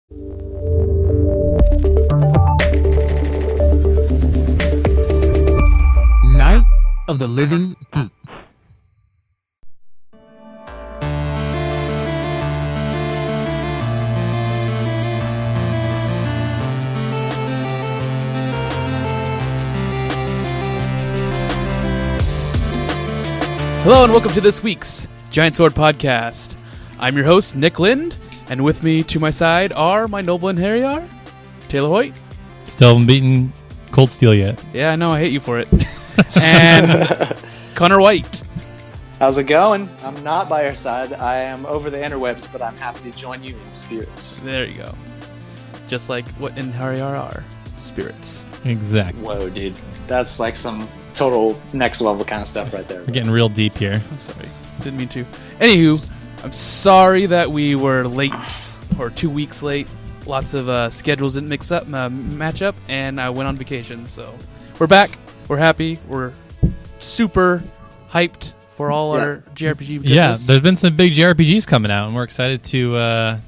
Night of the Living Geek. Hello and welcome to this week's Giant Sword Podcast. I'm your host, Nick Lind, and with me to my side are my noble and Harryar, Taylor Hoyt. Still haven't beaten Cold Steel yet. Yeah, I know, I hate you for it. And Connor White. How's it going? I'm not by your side. I am over the interwebs, but I'm happy to join you in spirits. There you go. Just like what in Harryar are, spirits. Exactly. Whoa, dude. That's like some total next level kind of stuff right there. We're getting real deep here. I'm sorry. Didn't mean to. Anywho, I'm sorry that we were late, or 2 weeks late. Lots of schedules didn't match up, and I went on vacation. So we're back. We're happy. We're super hyped for all our JRPG goodness. Yeah, there's been some big JRPGs coming out, and we're excited to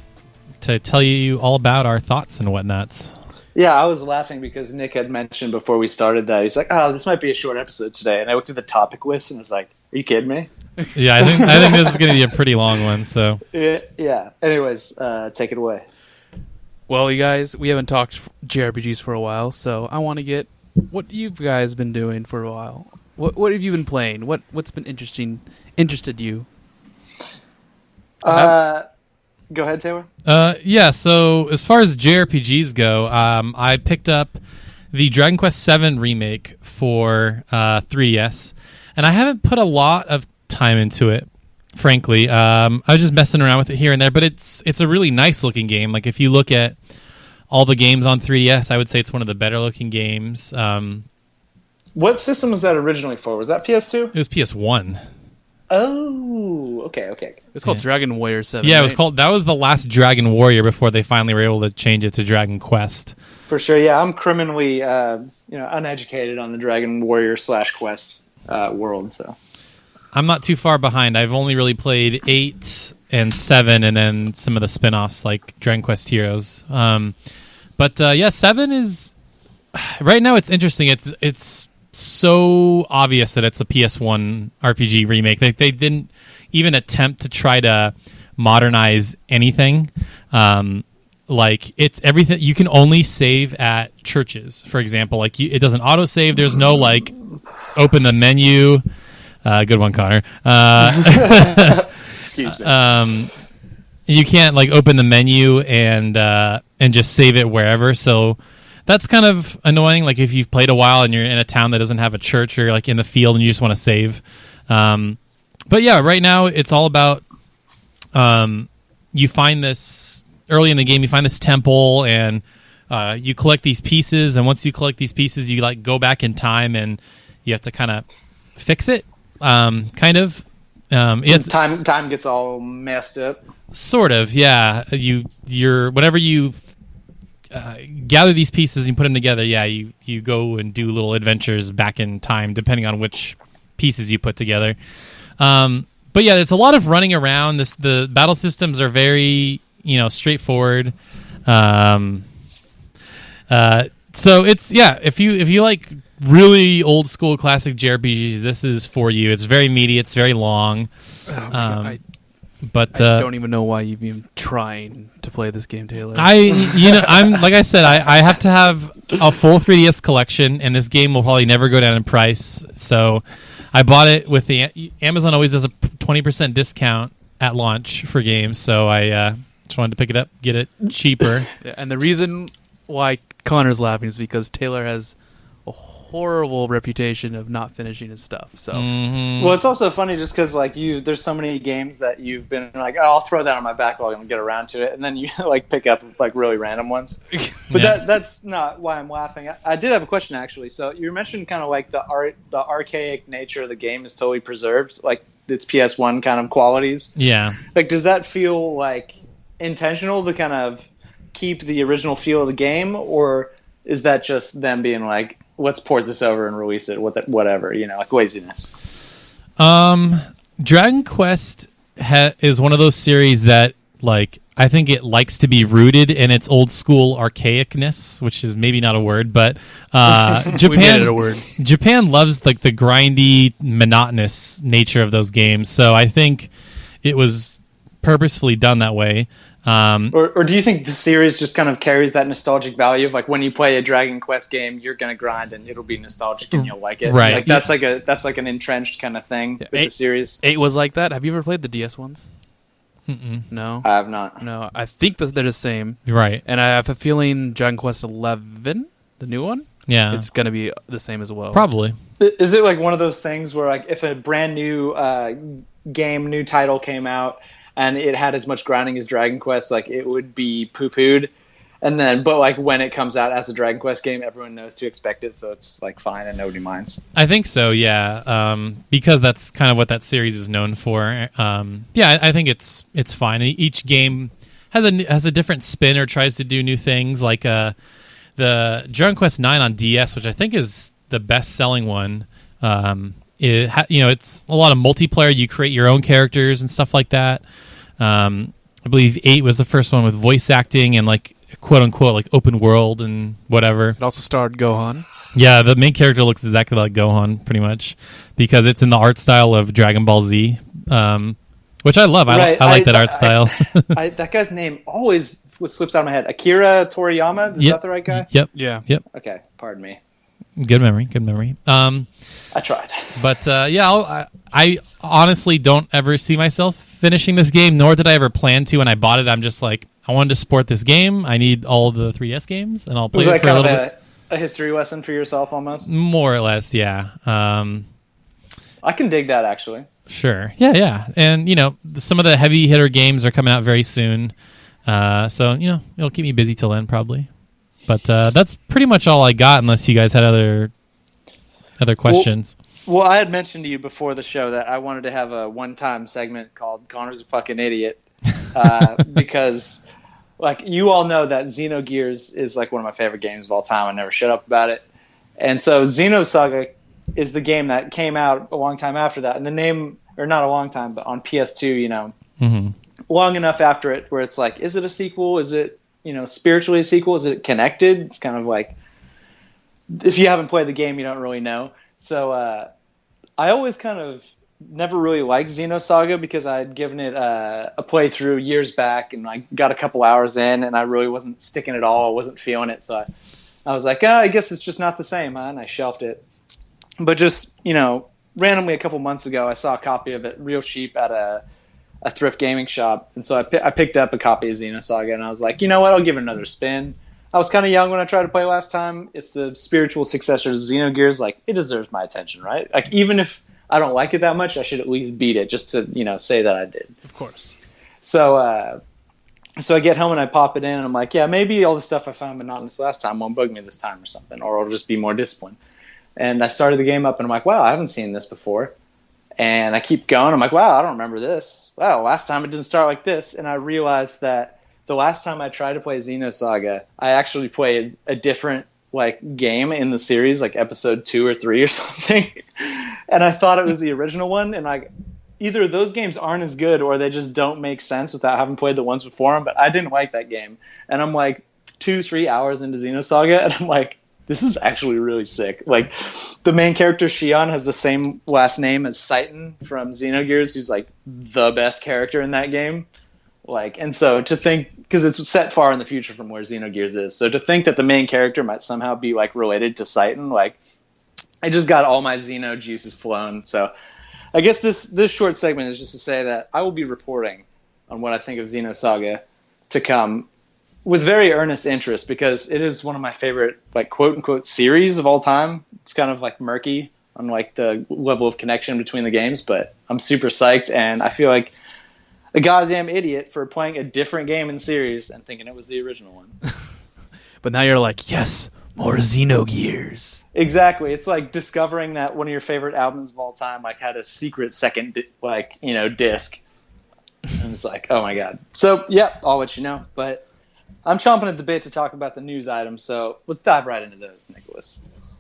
tell you all about our thoughts and whatnots. Yeah, I was laughing because Nick had mentioned before we started that. He's like, oh, this might be a short episode today. And I looked at the topic list and was like, are you kidding me? Yeah, I think this is going to be a pretty long one. So Yeah. Anyways, take it away. Well, you guys, we haven't talked JRPGs for a while, so I want to get what you guys been doing for a while. What have you been playing? What's been interested you? Go ahead, Taylor. Yeah, so as far as JRPGs go, I picked up the Dragon Quest VII remake for 3DS, and I haven't put a lot of time into it, frankly. I was just messing around with it here and there, but it's a really nice looking game. Like, if you look at all the games on 3DS, I would say it's one of the better looking games. What system was that originally for? Was that PS2? It was PS1. Oh, okay. It's called Dragon Warrior 7. Yeah, right? it was called. That was the last Dragon Warrior before they finally were able to change it to Dragon Quest. For sure, yeah. I'm criminally, uneducated on the Dragon Warrior / Quest world. So I'm not too far behind. I've only really played 8 and 7, and then some of the spin-offs like Dragon Quest Heroes. But 7 is right now. It's interesting. It's so obvious that it's a PS1 RPG remake. They didn't even attempt to try to modernize anything. Like, it's everything. You can only save at churches, for example. Like, it doesn't auto save. There's no like open the menu. Good one, Connor. excuse me. You can't like open the menu and just save it wherever. So that's kind of annoying. Like, if you've played a while and you're in a town that doesn't have a church, or you're like in the field and you just want to save. But yeah, right now it's all about you find this early in the game. You find this temple and you collect these pieces. And once you collect these pieces, you like go back in time and you have to kind of fix it. Kind of. Time gets all messed up. Sort of, yeah. You're whenever you gather these pieces and you put them together, yeah, you go and do little adventures back in time, depending on which pieces you put together. But yeah, there's a lot of running around. The battle systems are very, straightforward. So it's if you like really old school classic JRPGs, this is for you. It's very meaty. It's very long. I But don't even know why you've been trying to play this game, Taylor. I'm like I said, I have to have a full 3DS collection, and this game will probably never go down in price. So I bought it with the Amazon always does a 20% discount at launch for games. So I just wanted to pick it up, get it cheaper. Yeah, and the reason why Connor's laughing is because Taylor has a horrible reputation of not finishing his stuff. So, Well, it's also funny just because like there's so many games that you've been like, oh, I'll throw that on my backlog and get around to it, and then you like pick up like really random ones. But that's not why I'm laughing. I did have a question actually. So you mentioned kind of like the archaic nature of the game is totally preserved, like its PS1 kind of qualities. Yeah. Like, does that feel like intentional to kind of keep the original feel of the game, or is that just them being like, let's port this over and release it with it, whatever, like laziness? Dragon Quest is one of those series that, like, I think it likes to be rooted in its old school archaicness, which is maybe not a word, but We made it a word. Japan loves like the grindy, monotonous nature of those games. So I think it was purposefully done that way. Or do you think the series just kind of carries that nostalgic value of like when you play a Dragon Quest game, you're gonna grind and it'll be nostalgic and you'll like it, right? Like that's like an entrenched kind of thing with the series. 8 was like that. Have you ever played the DS ones? Mm-mm. No, I have not. no. I think that they're the same, Right? and I have a feeling Dragon Quest 11, the new one, Yeah, is gonna be the same as well. probably. Is it like one of those things where like if a brand new new title came out and it had as much grinding as Dragon Quest, like it would be poo-pooed, and then but like when it comes out as a Dragon Quest game, everyone knows to expect it, so it's like fine and nobody minds. I think so, yeah. Because that's kind of what that series is known for. Yeah, I think it's fine. Each game has a different spin or tries to do new things. Like the Dragon Quest 9 on DS, which I think is the best-selling one. It's a lot of multiplayer. You create your own characters and stuff like that. I believe 8 was the first one with voice acting and like quote unquote like open world and whatever. It also starred Gohan. Yeah, the main character looks exactly like Gohan, pretty much, because it's in the art style of Dragon Ball Z, which I love. I like that art style. That guy's name always slips out of my head. Akira Toriyama? Is that the right guy? Yep. Yeah. Yep. Okay, pardon me. Good memory. I tried. But I honestly don't ever see myself finishing this game, nor did I ever plan to. When I bought it, I'm just like, I wanted to support this game. I need all the 3DS games, and I'll play it for a little bit. A history lesson for yourself, almost? More or less, yeah. I can dig that, actually. Sure. Yeah. And, some of the heavy hitter games are coming out very soon. So, it'll keep me busy till then, probably. But that's pretty much all I got, unless you guys had other questions. Well, I had mentioned to you before the show that I wanted to have a one-time segment called Connor's a Fucking Idiot. Because, like, you all know that Xenogears is, like, one of my favorite games of all time. I never shut up about it. And so Xenosaga is the game that came out a long time after that. And the name, or not a long time, but on PS2, long enough after it where it's like, is it a sequel? Is it, spiritually a sequel? Is it connected? It's kind of like, if you haven't played the game, you don't really know. So I always kind of never really liked Xenosaga because I had given it a playthrough years back, and I got a couple hours in, and I really wasn't sticking at all. I wasn't feeling it, so I was like, I guess it's just not the same, huh? And I shelved it. But just, randomly a couple months ago, I saw a copy of it real cheap at a thrift gaming shop, and so I picked up a copy of Xenosaga, and I was like, you know what, I'll give it another spin. I was kind of young when I tried to play last time. It's the spiritual successor to Xenogears. Like, it deserves my attention, right? Like, even if I don't like it that much, I should at least beat it just to, say that I did. Of course. So I get home and I pop it in, and I'm like, yeah, maybe all the stuff I found monotonous last time won't bug me this time or something, or I'll just be more disciplined. And I started the game up, and I'm like, wow, I haven't seen this before. And I keep going. I'm like, wow, I don't remember this. Wow, last time it didn't start like this. And I realized that the last time I tried to play Xenosaga, I actually played a different game in the series, like episode 2 or 3 or something. And I thought it was the original one. And either those games aren't as good or they just don't make sense without having played the ones before them. But I didn't like that game. And I'm like 2-3 hours into Xenosaga, and I'm like, this is actually really sick. Like, the main character, Shion, has the same last name as Saiton from Xenogears, who's like the best character in that game. And so to think, because it's set far in the future from where Xenogears is, so to think that the main character might somehow be related to Saiton, I just got all my Xeno juices flowing. So I guess this short segment is just to say that I will be reporting on what I think of Xenosaga to come with very earnest interest, because it is one of my favorite quote unquote series of all time. It's kind of murky on the level of connection between the games, but I'm super psyched, and I feel like a goddamn idiot for playing a different game in the series and thinking it was the original one. But now you're like, yes, more Xenogears. Exactly. It's like discovering that one of your favorite albums of all time had a secret second disc. And it's like, oh my god. So, yeah, I'll let you know. But I'm chomping at the bit to talk about the news items, so let's dive right into those, Nicholas.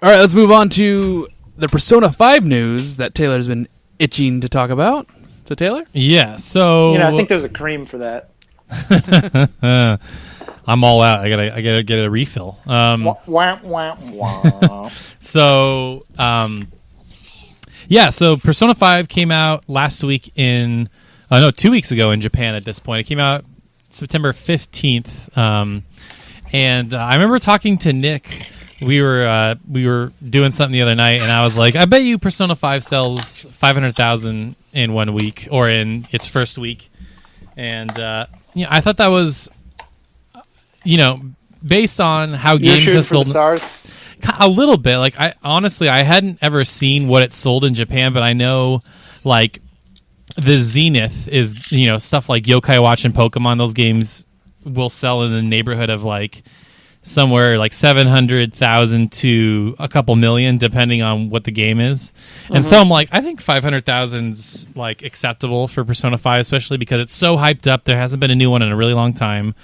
All right, let's move on to the Persona 5 news that Taylor's been itching to talk about. So, Taylor? Yeah, so... I think there's a cream for that. I'm all out. I gotta get a refill. So so Persona 5 came out last week 2 weeks ago in Japan. At this point, it came out September 15th. And I remember talking to Nick. We were doing something the other night, and I was like, I bet you Persona 5 sells 500,000 in 1 week or in its first week. And I thought that was, based on how games have sold. For the stars? A little bit. Like, I hadn't ever seen what it sold in Japan, but I know, like, the zenith is, stuff like Yokai Watch and Pokemon. Those games will sell in the neighborhood of, like, somewhere like 700,000 to a couple million, depending on what the game is. And so I'm like, I think 500,000's like acceptable for Persona 5, especially because it's so hyped up. There hasn't been a new one in a really long time.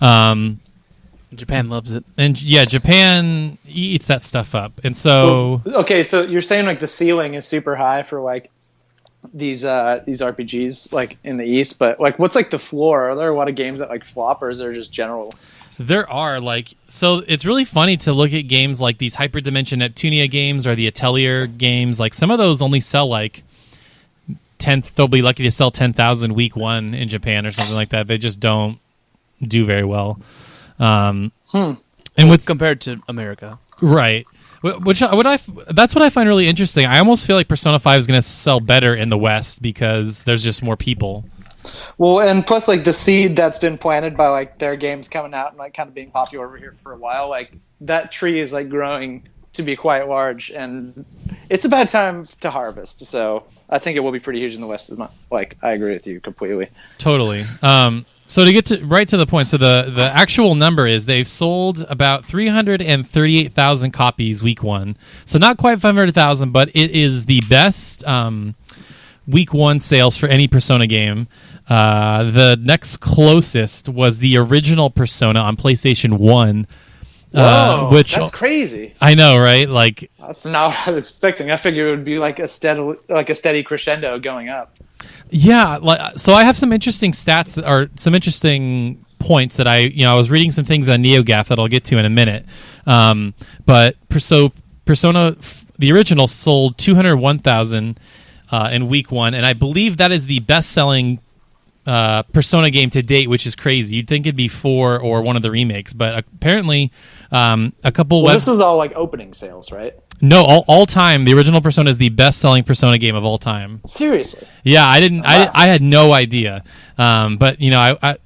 Japan loves it, and Japan eats that stuff up. And so, okay, so you're saying like the ceiling is super high for like these RPGs like in the East, but like what's like the floor? Are there a lot of games that like flop, or is there just general? There are, so it's really funny to look at games like these Hyperdimension Neptunia games or the Atelier games. Like, some of those only sell like 10. They'll be lucky to sell 10,000 week 1 in Japan or something like that. They just don't do very well. And what's compared to America, right? That's what I find really interesting. I almost feel like Persona 5 is going to sell better in the West because there's just more people. Well, and plus, like, the seed that's been planted by, like, their games coming out and, like, kind of being popular over here for a while, like, that tree is, like, growing to be quite large, and it's a bad time to harvest, so I think it will be pretty huge in the West. Like, I agree with you completely. Totally. So to get right to the point, so the actual number is they've sold about 338,000 copies week 1, so not quite 500,000, but it is the best week 1 sales for any Persona game. The next closest was the original Persona on PlayStation 1. Whoa, which that's crazy. I know, right? Like, that's not what I was expecting. I figured it would be like a steady crescendo going up. Yeah, so I have some interesting stats that are some interesting points that I was reading some things on NeoGAF that I'll get to in a minute. But Persona, the original, sold 201,000 in week 1, and I believe that is the best-selling Persona game to date, which is crazy. You'd think it'd be 4 or one of the remakes, but apparently a couple. This is all like opening sales, right? No, all time. The original Persona is the best-selling Persona game of all time. Seriously? Yeah, I didn't. Wow. I had no idea. But I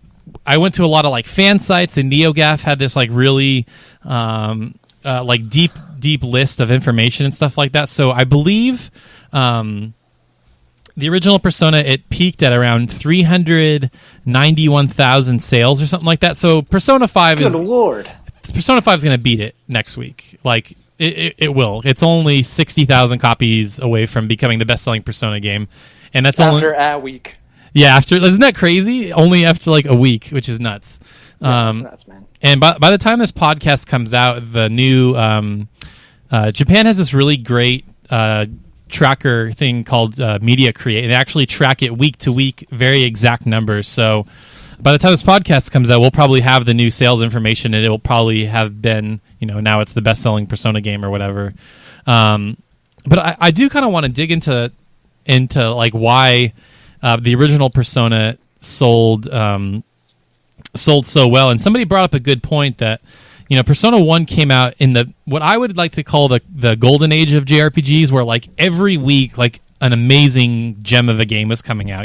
went to a lot of like fan sites, and NeoGAF had this like really like deep list of information and stuff like that. So I believe the original Persona, it peaked at around 391,000 sales or something like that. So Persona 5 Good Lord. Persona 5 is going to beat it next week. Like, it will. It's only 60,000 copies away from becoming the best-selling Persona game, and that's after a week. Yeah, isn't that crazy? Only after like a week, which is nuts. Yeah, that's nuts, man. And by the time this podcast comes out, the new Japan has this really great tracker thing called Media Create. They actually track it week to week, very exact numbers. So by the time this podcast comes out, we'll probably have the new sales information, and it will probably have been, now it's the best-selling Persona game or whatever. But I do kind of want to dig into like why the original Persona sold so well. And somebody brought up a good point that Persona 1 came out in what I would like to call the golden age of JRPGs, where like every week like an amazing gem of a game was coming out,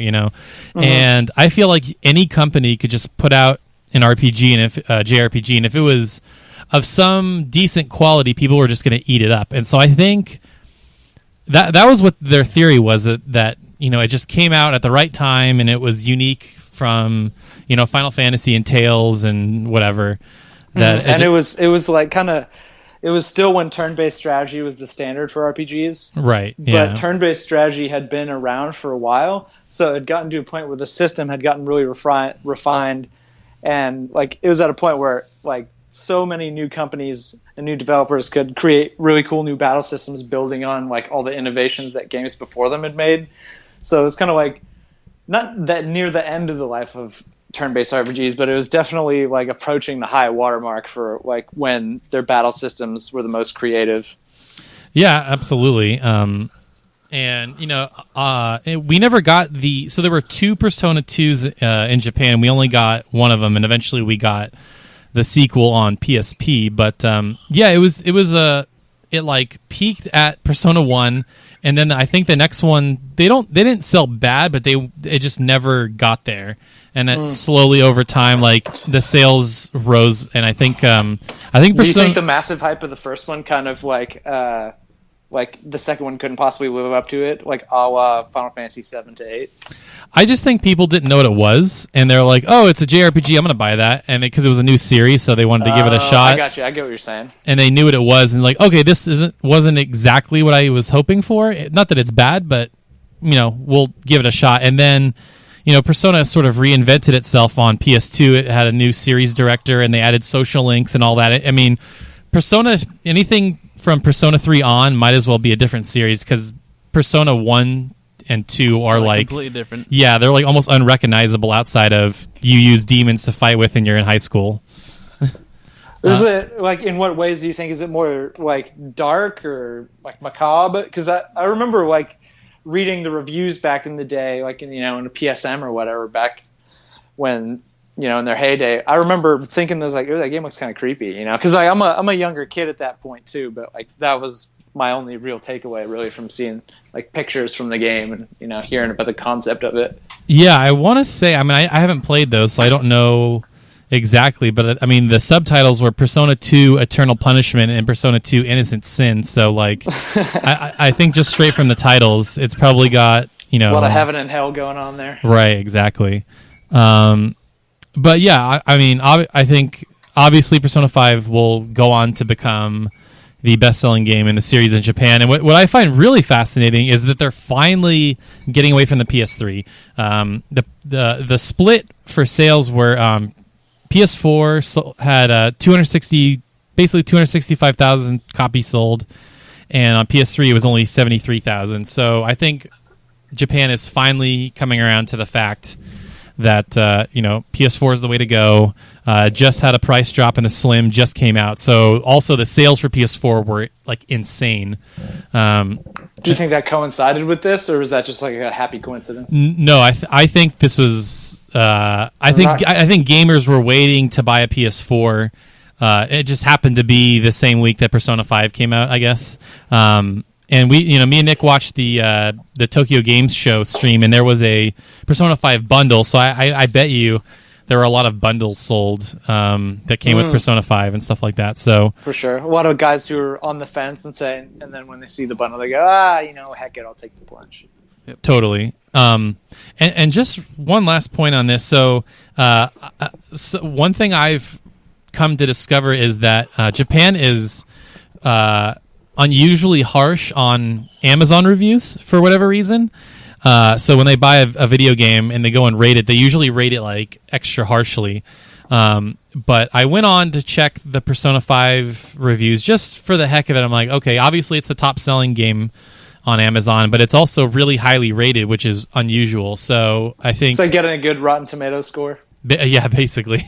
and I feel like any company could just put out an RPG and JRPG, and if it was of some decent quality, people were just going to eat it up. And so I think that was what their theory was, that it just came out at the right time, and it was unique from Final Fantasy and Tales and whatever. It was like kind of. It was still when turn-based strategy was the standard for RPGs. Right, yeah. But turn-based strategy had been around for a while, so it had gotten to a point where the system had gotten really refined, and like it was at a point where like so many new companies and new developers could create really cool new battle systems building on like all the innovations that games before them had made. So it was kind of like not that near the end of the life of turn-based RPGs, but it was definitely like approaching the high watermark for like when their battle systems were the most creative. Yeah, absolutely. And we never got so there were 2 Persona 2s in Japan. We only got one of them, and eventually we got the sequel on PSP. But it like peaked at Persona 1, and then I think the next one they didn't sell bad, but it just never got there. And it slowly over time, like the sales rose, and I think Persona, do you think the massive hype of the first one kind of like the second one couldn't possibly live up to it, like a la Final Fantasy 7 to 8? I just think people didn't know what it was, and they're like, "Oh, it's a JRPG. I'm going to buy that," and because it was a new series, so they wanted to give it a shot. I got you. I get what you're saying. And they knew what it was, and like, okay, this wasn't exactly what I was hoping for. Not that it's bad, but we'll give it a shot. And then, Persona sort of reinvented itself on PS2. It had a new series director, and they added social links and all that. I mean, Persona, anything from Persona 3 on might as well be a different series, because Persona 1 and 2 are like completely different. Yeah, they're like almost unrecognizable outside of you use demons to fight with and you're in high school. Is it like, in what ways do you think? Is it more like dark or like macabre? Because I remember like reading the reviews back in the day, like in a PSM or whatever, back when in their heyday. I remember thinking that game looks kind of creepy, because like, I'm a younger kid at that point too, but like that was my only real takeaway really from seeing like pictures from the game and hearing about the concept of it. Yeah, I want to say, I mean, I haven't played those, so I don't know exactly, but I mean the subtitles were Persona 2 Eternal Punishment and Persona 2 Innocent Sin, so like I think just straight from the titles it's probably got a lot of heaven and hell going on there. Right, exactly. But yeah, I mean, I think obviously Persona 5 will go on to become the best-selling game in the series in Japan. And what I find really fascinating is that they're finally getting away from the PS3. The split for sales were PS4 had 265,000 copies sold, and on PS3 it was only 73,000. So I think Japan is finally coming around to the fact that PS4 is the way to go. Just had a price drop, and the Slim just came out. So also the sales for PS4 were like insane. Do you think that coincided with this, or was that just like a happy coincidence? No, I think this was. I think gamers were waiting to buy a PS4. It just happened to be the same week that Persona 5 came out, I guess. And me and Nick watched the Tokyo Games Show stream, and there was a Persona 5 bundle. So I bet you there were a lot of bundles sold that came with Persona 5 and stuff like that. So for sure, a lot of guys who are on the fence and then when they see the bundle, they go, heck it, I'll take the plunge. Yep. Totally. And just one last point on this. So one thing I've come to discover is that Japan is unusually harsh on Amazon reviews for whatever reason. So when they buy a video game and they go and rate it, they usually rate it like extra harshly. But I went on to check the Persona 5 reviews just for the heck of it. I'm like, okay, obviously it's the top selling game on Amazon, but it's also really highly rated, which is unusual. So I think it's like getting a good Rotten Tomatoes score. Yeah, basically.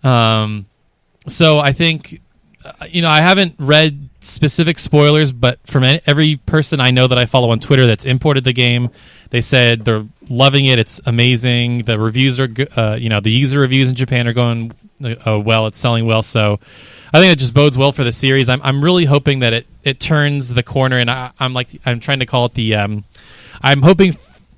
So I think, I haven't read specific spoilers, but from every person I know that I follow on Twitter that's imported the game, they said they're loving it. It's amazing. The reviews are good. The user reviews in Japan are going well. It's selling well. So I think it just bodes well for the series. I'm really hoping that it turns the corner, and I'm trying to call it I'm hoping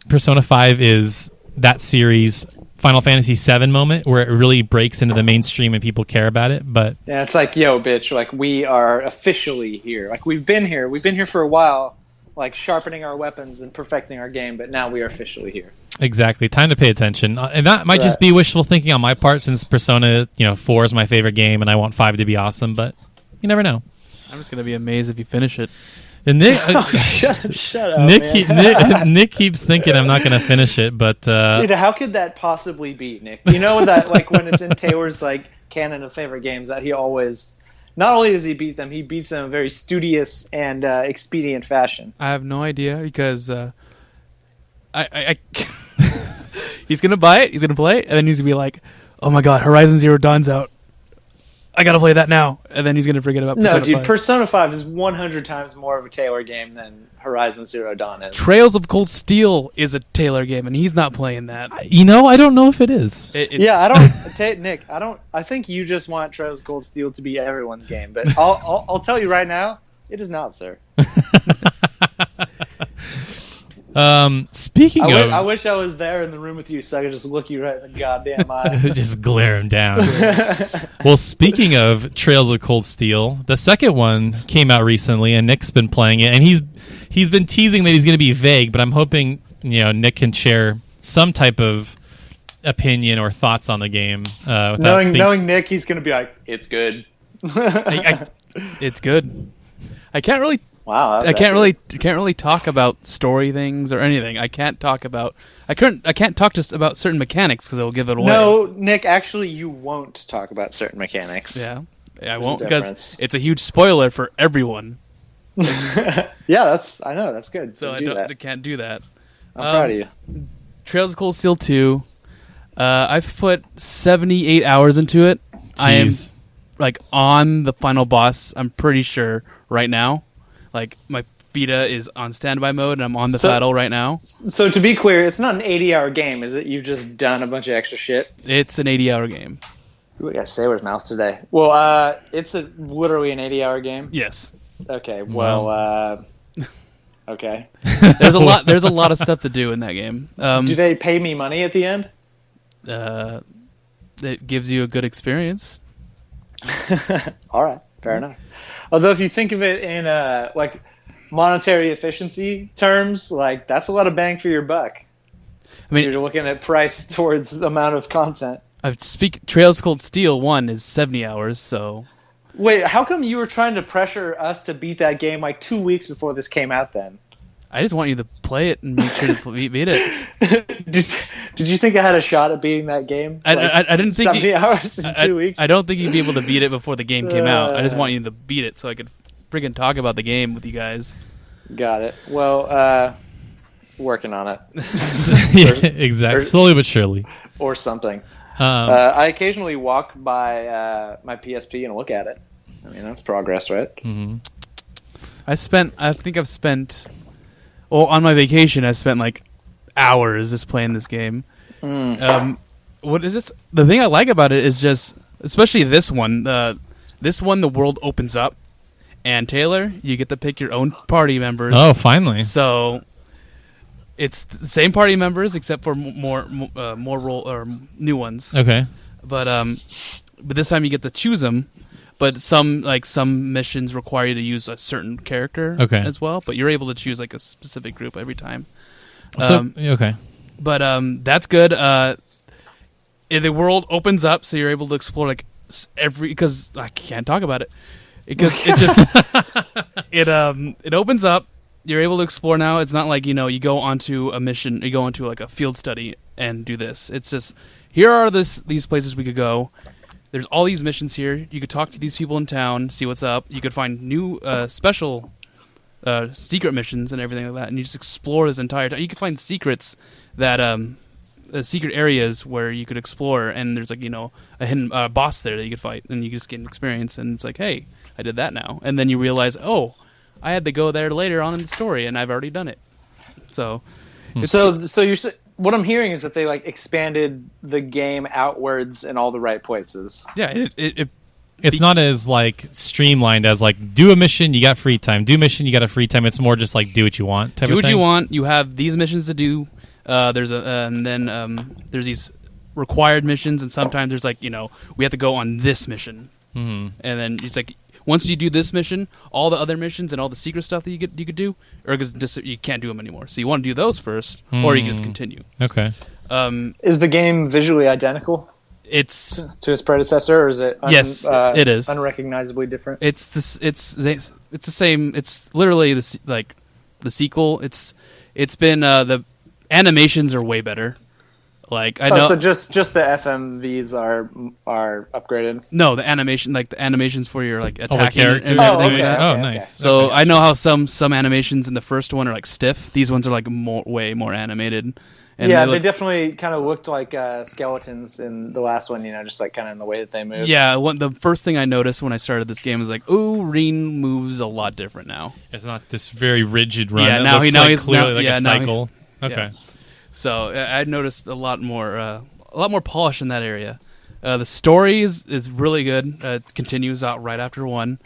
Persona 5 is that series Final Fantasy 7 moment where it really breaks into the mainstream and people care about it. But yeah, it's like, yo, bitch, like we are officially here. Like we've been here for a while, like sharpening our weapons and perfecting our game, but now we are officially here. Exactly. Time to pay attention. And that might just be wishful thinking on my part, since Persona 4 is my favorite game and I want 5 to be awesome, but you never know. I'm just going to be amazed if you finish it. And Nick, shut up, Nick keeps thinking I'm not going to finish it, but dude, how could that possibly be, Nick? You know that, like when it's in Taylor's like canon of favorite games, that he always, not only does he beat them, he beats them in a very studious and expedient fashion. I have no idea because I He's gonna buy it. He's gonna play it, and then he's gonna be like, "Oh my god, Horizon Zero Dawn's out. I gotta play that now." And then he's gonna forget about Persona 5. Persona 5 is 100 times more of a Taylor game than Horizon Zero Dawn is. Trails of Cold Steel is a Taylor game, and he's not playing that. I don't know if it is. I don't. Nick, I don't. I think you just want Trails of Cold Steel to be everyone's game, but I'll tell you right now, it is not, sir. Speaking of, I wish I was there in the room with you so I could just look you right in the goddamn eye. just glare him down. Well, speaking of Trails of Cold Steel, the second one came out recently, and Nick's been playing it, and he's been teasing that he's going to be vague, but I'm hoping Nick can share some type of opinion or thoughts on the game. Knowing Nick, he's going to be like, "It's good." It's good. I can't really. Wow, I can't really talk about story things or anything. I can't talk about just about certain mechanics because it will give it away. No, Nick, actually, you won't talk about certain mechanics. Yeah, I won't because it's a huge spoiler for everyone. Yeah, I know that's good. So I can't do that. I'm proud of you. Trails of Cold Steel 2. I've put 78 hours into it. Jeez. I am on the final boss. I'm pretty sure right now. My Vita is on standby mode, and I'm on the battle right now. So to be clear, it's not an 80-hour game, is it? You've just done a bunch of extra shit? It's an 80-hour game. Ooh, I got Sailor's Mouth today. Well, it's literally an 80-hour game? Yes. Okay, well, okay. There's a lot of stuff to do in that game. Do they pay me money at the end? It gives you a good experience. All right, fair enough. Although if you think of it in monetary efficiency terms, that's a lot of bang for your buck. I mean, you're looking at price towards amount of content. Trails of Cold Steel 1 is 70 hours, so... Wait, how come you were trying to pressure us to beat that game 2 weeks before this came out then? I just want you to play it and make sure to beat it. Did you think I had a shot at beating that game? I didn't think 70 hours in 2 weeks? I don't think you'd be able to beat it before the game came out. I just want you to beat it so I could friggin' talk about the game with you guys. Got it. Well, working on it. Yeah, exactly. Slowly but surely. Or something. I occasionally walk by my PSP and look at it. I mean, that's progress, right? Mm-hmm. On my vacation, I spent hours just playing this game. What is this? The thing I like about it is just, especially this one. The world opens up, and Taylor, you get to pick your own party members. Oh, finally! So it's the same party members except for more role or new ones. Okay, but this time you get to choose them. But some missions require you to use a certain character as well. But you're able to choose a specific group every time. Okay. But that's good. The world opens up, so you're able to explore because I can't talk about it because it just it opens up. You're able to explore now. It's not you go onto a mission, you go into a field study and do this. It's just here are these places we could go. There's all these missions here. You could talk to these people in town, see what's up. You could find new special secret missions and everything like that, and you just explore this entire time. You could find secrets that secret areas where you could explore, and there's a hidden boss there that you could fight, and you just get an experience. And it's hey, I did that now, and then you realize, oh, I had to go there later on in the story, and I've already done it. So you're. What I'm hearing is that they expanded the game outwards in all the right places. Yeah, it's not as streamlined as do a mission, you got free time. Do a mission, you got a free time. It's more just do what you want. Do what you want. You have these missions to do. There's there's these required missions, and sometimes there's we have to go on this mission, and then it's once you do this mission, all the other missions and all the secret stuff that you could do, or you can't do them anymore. So you want to do those first, or you can just continue. Okay. Is the game visually identical? It's to its predecessor, or is it? Yes, it is unrecognizably different. It's the same. It's literally the sequel. It's been the animations are way better. I know. So just the FMVs are upgraded. No, the animations for your attacking characters and everything. Nice. So I know how some animations in the first one are stiff. These ones are way more animated, And yeah, they look, definitely kind of looked like skeletons in the last one, just like kind of in the way that they moved. yeah. The first thing I noticed when I started this game was like, ooh, Reen moves a lot different now. It's not this very rigid run. Yeah, It now looks he's clearly now- yeah, a now he- cycle. Okay. Yeah. So I noticed a lot more polish in that area. The story is really good. It continues out right after one.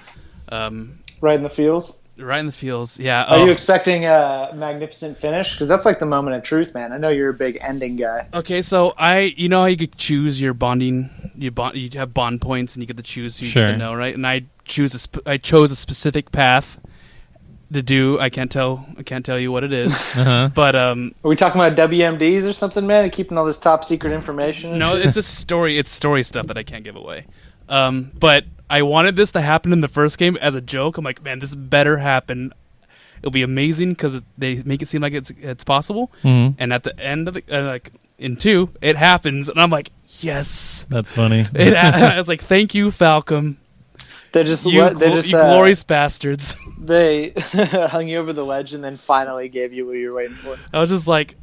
Right in the feels. Right in the feels, yeah. Are you expecting a magnificent finish? Because that's like the moment of truth, man. I know you're a big ending guy. Okay, so how you could choose your bonding. You have bond points, and you get to choose who you Sure. can know, right? And I chose a specific path to do. I can't tell you what it is, Uh-huh. but Are we talking about WMDs or something, man? Keeping all this top secret information? And no, shit? it's a story. It's story stuff that I can't give away. But I wanted this to happen in the first game as a joke. I'm like, man, this better happen. It'll be amazing because they make it seem like it's possible. Mhm. And at the end of it, in 2, it happens, and I'm like, yes. That's funny. I was like, thank you, Falcom. They just You you glorious bastards. they hung you over the ledge and then finally gave you what you were waiting for. I was just like,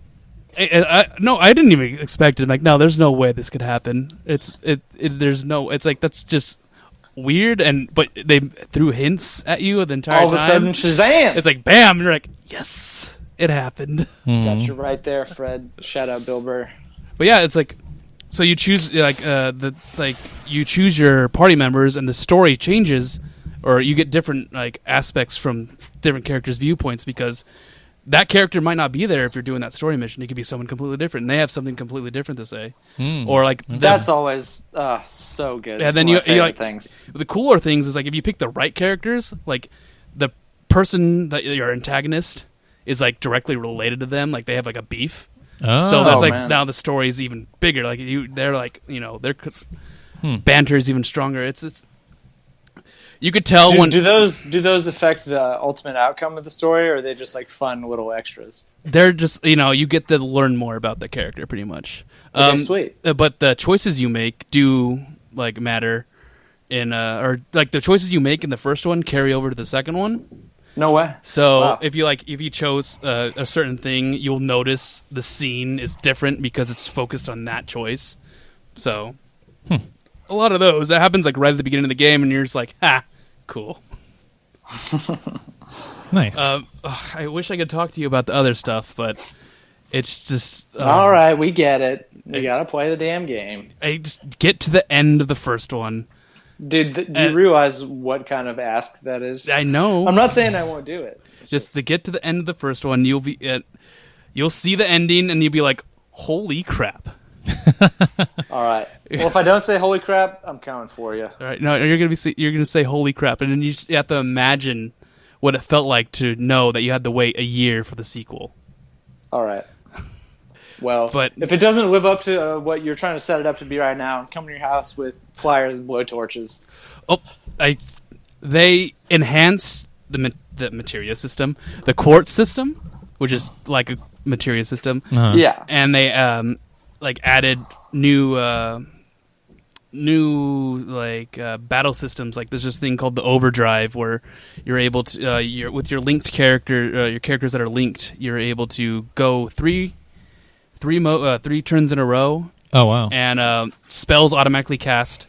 no, I didn't even expect it. I'm like, no, there's no way this could happen. There's no. It's like that's just weird, but they threw hints at you the entire All of a time. sudden, Shazam! It's like bam, and you're like, yes, it happened. Mhm. Got you right there, Fred. Shout out Bill Burr. But yeah, it's like, so you choose you choose your party members, and the story changes, or you get different aspects from different characters' viewpoints because that character might not be there if you're doing that story mission. It could be someone completely different, and they have something completely different to say, or That's always so good. Yeah, It's then one you of my favorite like things. the cooler things is if you pick the right characters, like the person that your antagonist is directly related to them, they have a beef. Oh. So that's man. now the story is even bigger. Their banter is even stronger. It's you could tell Do those affect the ultimate outcome of the story, or are they just fun little extras? they're just you get to learn more about the character pretty much. Okay, sweet. But the choices you make do matter in the choices you make in the first one carry over to the second one. No way. So Wow. if you chose a certain thing, you'll notice the scene is different because it's focused on that choice. So a lot of those that happens right at the beginning of the game, and you're just like, ha, cool. Nice. I wish I could talk to you about the other stuff, but it's just All right, we get it. We gotta play the damn game, I just get to the end of the first one. dude. Do you realize what kind of ask that is? I know. I'm not saying I won't do it. It's just to get to the end of the first one, you'll see the ending, and you'll be like, holy crap. all right. Well, if I don't say "holy crap," I'm coming for you. All right, no, you're gonna say holy crap, and then you have to imagine what it felt like to know that you had to wait a year for the sequel. All right. Well, But- if it doesn't live up to what you're trying to set it up to be right now, come to your house with flyers and blowtorches. Oh, they enhanced the materia system, the quartz system, which is like a materia system, Uh-huh. Yeah. and they added new battle systems. There's this thing called the overdrive where you're able to with your linked character, your characters that are linked, you're able to go three turns in a row, Oh, wow. and spells automatically cast,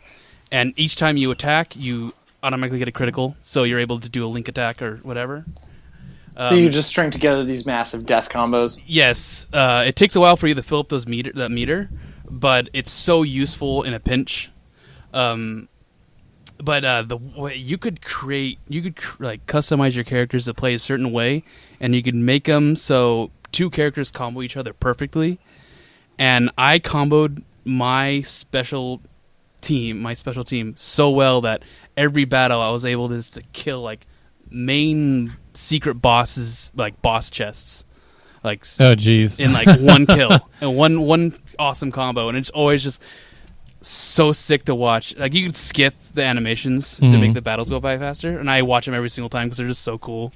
and each time you attack, you automatically get a critical, so you're able to do a link attack or whatever. So you just string together these massive death combos. Yes, it takes a while for you to fill up that meter, but it's so useful in a pinch. But the way you could customize your characters to play a certain way, and you could make them so two characters combo each other perfectly. And I comboed my special team so well that every battle I was able to kill main secret bosses, boss chests, Oh, jeez. in one kill and one awesome combo, and it's always just so sick to watch. You could skip the animations to make the battles go by faster, and I watch them every single time because they're just so cool.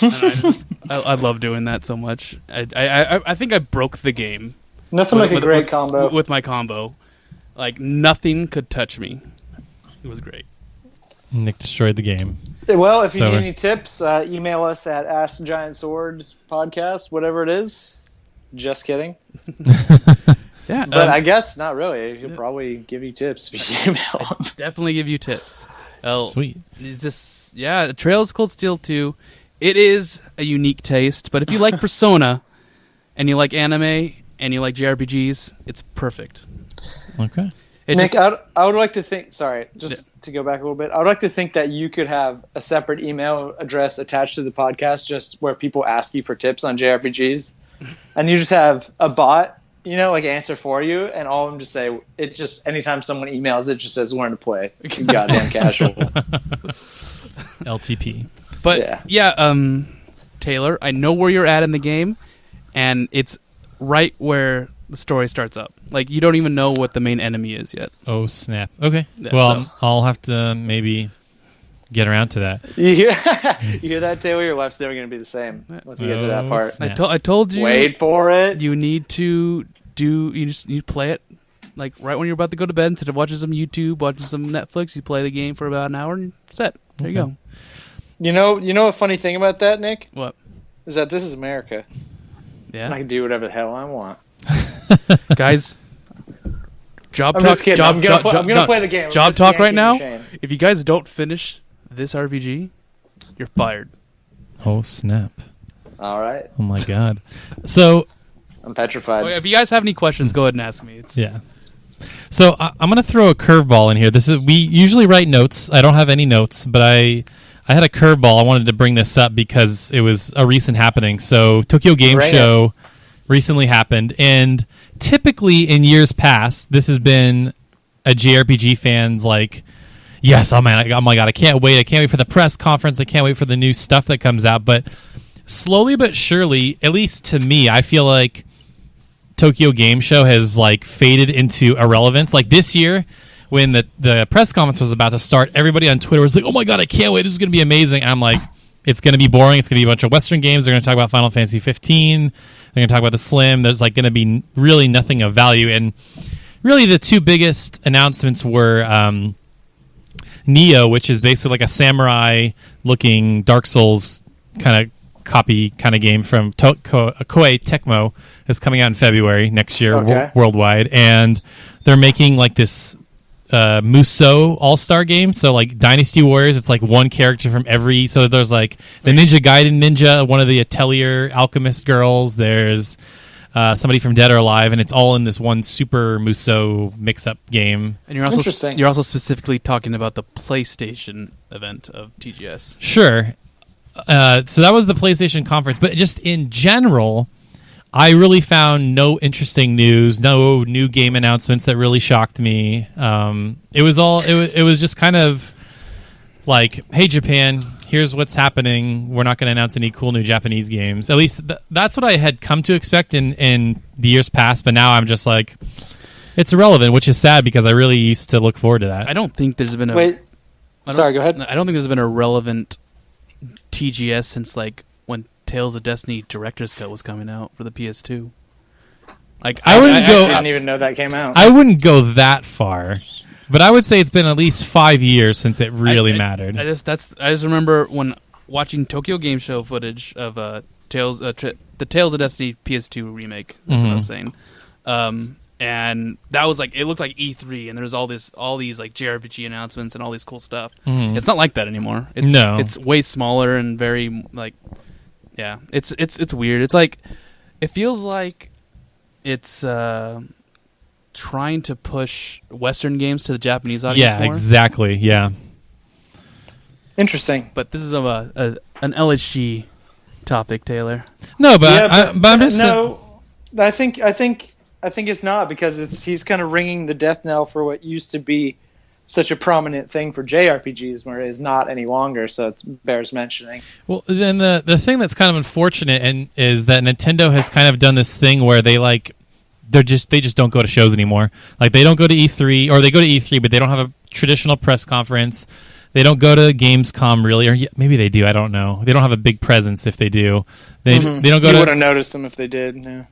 And I love doing that so much. I think I broke the game. Nothing like a great combo. With my combo. Nothing could touch me. It was great. Nick destroyed the game. Well, if you So- need any tips, email us at AskGiantSword Podcast, whatever it is. Just kidding. Yeah, But I guess not really. He'll probably give you tips if you email him. definitely give you tips. Oh, Sweet. it's just Trails of Cold Steel 2. It is a unique taste, but if you like Persona and you like anime and you like JRPGs, it's perfect. Okay. Nick, I would like to think. Sorry, to go back a little bit. I would like to think that you could have a separate email address attached to the podcast, just where people ask you for tips on JRPGs, and you just have a bot. Like answer for you, and all of them just say it. Just anytime someone emails, it just says learn to play. You goddamn casual. LTP. But Taylor, I know where you're at in the game, and it's right where the story starts up. Like you don't even know what the main enemy is yet. Oh snap! Okay, Yeah, well I'll have to maybe get around to that. You hear that, Taylor? Your life's never going to be the same once you get to that part. snap. I told you. Wait for it. You need to you play it like right when you're about to go to bed. Instead of watching some YouTube, watching some Netflix, you play the game for about an hour and set. There you go. You know a funny thing about that, Nick? What? Is that this is America. Yeah. And I can do whatever the hell I want. Guys, job I'm talk. just kidding. I'm gonna play the game. Job Just talk right yanking now. the chain. If you guys don't finish this RPG, you're fired. Oh snap! All right. Oh my god! So I'm petrified. If you guys have any questions, go ahead and ask me. yeah. So I'm gonna throw a curveball in here. We usually write notes. I don't have any notes, but I had a curveball. I wanted to bring this up because it was a recent happening. So Tokyo Game Show recently happened, and typically in years past, this has been a JRPG fan's like, yes, oh my god, I can't wait for the press conference, I can't wait for the new stuff that comes out. But slowly but surely, at least to me, I feel like Tokyo Game Show has like faded into irrelevance. Like this year, when the press conference was about to start, everybody on Twitter was like, oh my god, I can't wait, this is going to be amazing. And I'm like, it's going to be boring, it's going to be a bunch of Western games, they're going to talk about Final Fantasy 15, they're going to talk about the Slim, there's like going to be really nothing of value. And really the two biggest announcements were Neo, which is basically like a samurai looking Dark Souls kind of copy kind of game from Koei Tecmo, is coming out in February next year worldwide, and they're making like this Musou All-Star game. So like Dynasty Warriors, it's like one character from every, so there's like the Ninja Gaiden ninja, one of the Atelier Alchemist girls, there's somebody from Dead or Alive, and it's all in this one super Musou mix-up game. And you're also specifically talking about the PlayStation event of TGS. Sure. So that was the PlayStation conference, but just in general, I really found no interesting news, no new game announcements that really shocked me. It was just kind of like, hey Japan, here's what's happening. We're not going to announce any cool new Japanese games. At least that's what I had come to expect in the years past, but now I'm just like, it's irrelevant, which is sad because I really used to look forward to that. I don't think there's been Go ahead. I don't think there's been a relevant TGS since like when Tales of Destiny Director's Cut was coming out for the PS2. Like I didn't even know that came out. I wouldn't go that far, but I would say it's been at least 5 years since it really mattered. I just remember when watching Tokyo Game Show footage of the Tales of Destiny PS2 remake. That's what I was saying. And that was like, it looked like E3, and there's all these like JRPG announcements and all this cool stuff. It's not like that anymore. It's way smaller and very like, yeah, it's weird. It's like, it feels like it's trying to push Western games to the Japanese audience more. Yeah, exactly. Yeah. Interesting. But this is an LHG topic, Taylor. No, but I'm just I think it's not, because he's kind of ringing the death knell for what used to be such a prominent thing for JRPGs, where it is not any longer. So it bears mentioning. Well, then the thing that's kind of unfortunate is that Nintendo has kind of done this thing where they just don't go to shows anymore. Like they don't go to E3, or they go to E3, but they don't have a traditional press conference. They don't go to Gamescom really, or maybe they do. I don't know. They don't have a big presence if they do. They don't go. You would have noticed them if they did. Yeah.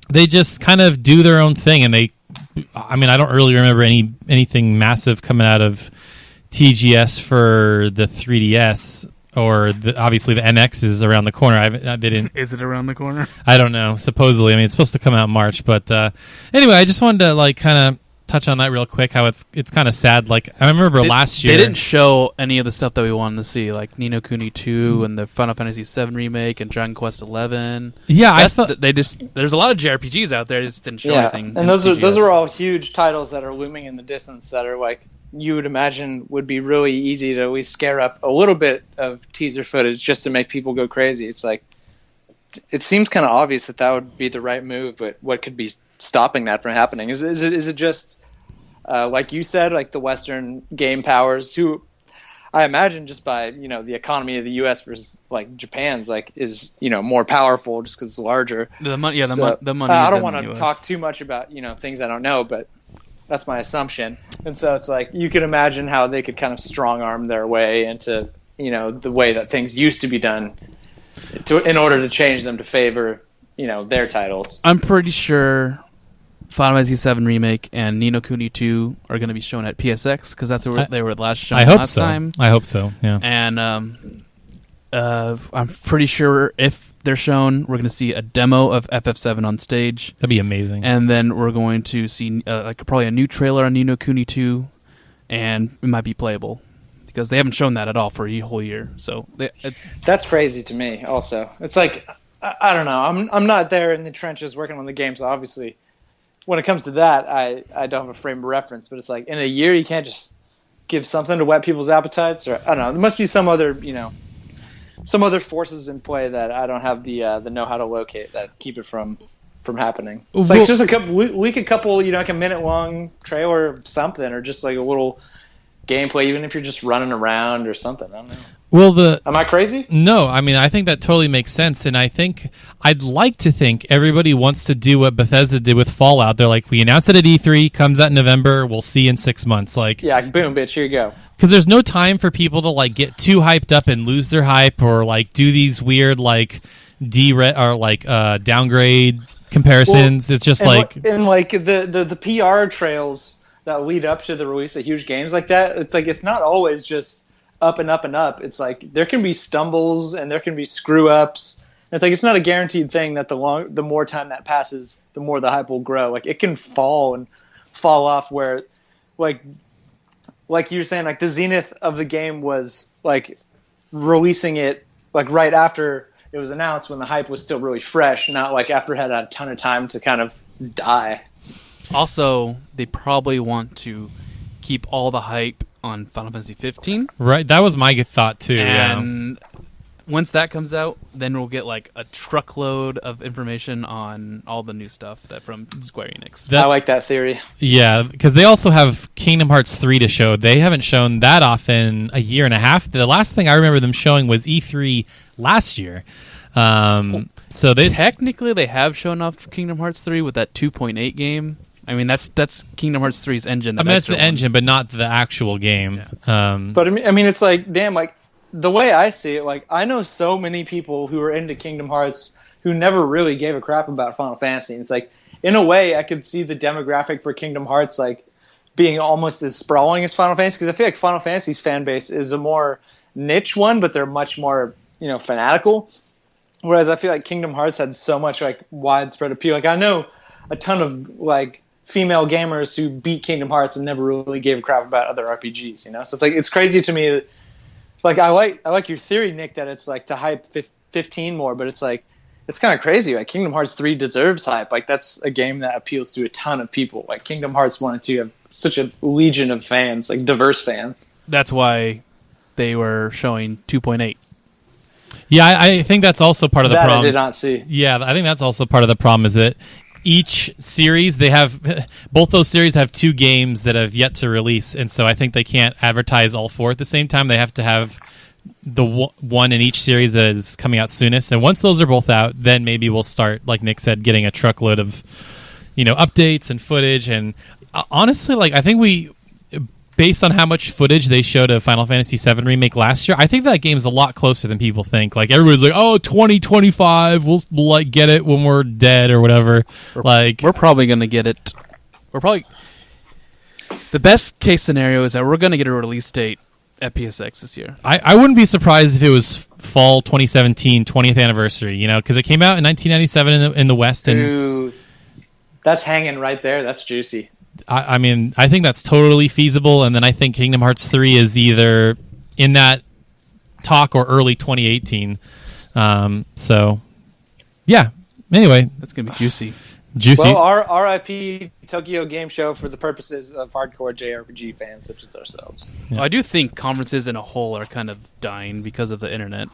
They just kind of do their own thing, and I don't really remember anything massive coming out of TGS for the 3DS or obviously the NX is around the corner. They didn't. Is it around the corner? I don't know. Supposedly, I mean, it's supposed to come out in March. But anyway, I just wanted to like kind of touch on that real quick. How it's kind of sad. Like I remember last year they didn't show any of the stuff that we wanted to see, like Ni no Kuni 2 and the Final Fantasy 7 remake and Dragon Quest 11. Yeah, I thought there's a lot of JRPGs out there. They just didn't show anything. And those are all huge titles that are looming in the distance that are like you would imagine would be really easy to at least scare up a little bit of teaser footage just to make people go crazy. It's like it seems kind of obvious that would be the right move, but what could be stopping that from happening? Is it just like you said, like the Western game powers, who I imagine just by the economy of the U.S. versus like Japan's like is more powerful just because it's larger. The money, yeah, the money. I don't want to talk too much about things I don't know, but that's my assumption. And so it's like you could imagine how they could kind of strong arm their way into the way that things used to be done in order to change them to favor their titles. I'm pretty sure Final Fantasy 7 remake and Ni no Kuni 2 are going to be shown at PSX because that's where they were last shown last time. I hope so. Yeah. And I'm pretty sure if they're shown, we're going to see a demo of FF7 on stage. That'd be amazing. And then we're going to see probably a new trailer on Ni no Kuni 2, and it might be playable because they haven't shown that at all for a whole year. So that's crazy to me. Also, it's like I don't know. I'm not there in the trenches working on the game, so obviously, when it comes to that, I don't have a frame of reference. But it's like in a year, you can't just give something to whet people's appetites, or I don't know. There must be some other some other forces in play that I don't have the know-how to locate that keep it from happening. It's like just a couple, like a minute-long trailer or something, or just like a little gameplay, even if you're just running around or something. I don't know. Well, am I crazy? No, I mean, I think that totally makes sense, and I'd like to think everybody wants to do what Bethesda did with Fallout. They're like, we announced it at E3, comes out in November, we'll see in 6 months. Like, yeah, boom, bitch, here you go. Because there's no time for people to like get too hyped up and lose their hype, or like do these weird like downgrade comparisons. It's just the PR trails that lead up to the release of huge games like that. It's like it's not always just up and up and up. It's like there can be stumbles and there can be screw ups. It's like it's not a guaranteed thing that the more time that passes, the more the hype will grow. Like it can fall off where like you were saying, like the zenith of the game was like releasing it like right after it was announced when the hype was still really fresh, not like after it had a ton of time to kind of die. Also, they probably want to keep all the hype on Final Fantasy 15. Right, that was my thought too. And once that comes out, then we'll get like a truckload of information on all the new stuff from Square Enix. I like that theory. Yeah, because they also have Kingdom Hearts 3 to show. They haven't shown that off in a year and a half. The last thing I remember them showing was E3 last year. So technically they have shown off Kingdom Hearts 3 with that 2.8 game. I mean, that's Kingdom Hearts 3's engine. I mean, that's the engine, but not the actual game. Yeah. But I mean, it's like, damn, like the way I see it, like I know so many people who are into Kingdom Hearts who never really gave a crap about Final Fantasy. And it's like, in a way, I could see the demographic for Kingdom Hearts like being almost as sprawling as Final Fantasy, because I feel like Final Fantasy's fan base is a more niche one, but they're much more fanatical. Whereas I feel like Kingdom Hearts had so much like widespread appeal. Like I know a ton of like female gamers who beat Kingdom Hearts and never really gave a crap about other RPGs, So it's like it's crazy to me. Like I like your theory, Nick, that it's like to hype 15 more, but it's like it's kind of crazy. Like Kingdom Hearts 3 deserves hype. Like that's a game that appeals to a ton of people. Like Kingdom Hearts 1 and 2 have such a legion of fans, like diverse fans. That's why they were showing 2.8. Yeah, I think that's also part of the problem. I did not see. Yeah, I think that's also part of the problem is that each series, both those series have 2 games that have yet to release, and so I think they can't advertise all 4 at the same time. They have to have the one in each series that is coming out soonest, and once those are both out, then maybe we'll start, like Nick said, getting a truckload of updates and footage. And honestly, like I think based on how much footage they showed of Final Fantasy VII Remake last year, I think that game's a lot closer than people think. Like, everybody's like, 2025, we'll like, get it when we're dead or whatever. We're probably going to get it. The best case scenario is that we're going to get a release date at PSX this year. I wouldn't be surprised if it was fall 2017, 20th anniversary, because it came out in 1997 in the West. And Ooh, that's hanging right there. That's juicy. I mean, I think that's totally feasible. And then I think Kingdom Hearts 3 is either in that talk or early 2018. So, yeah. Anyway. That's going to be juicy. Juicy. Well, our RIP Tokyo Game Show for the purposes of hardcore JRPG fans such as ourselves. Well, I do think conferences in a whole are kind of dying because of the internet.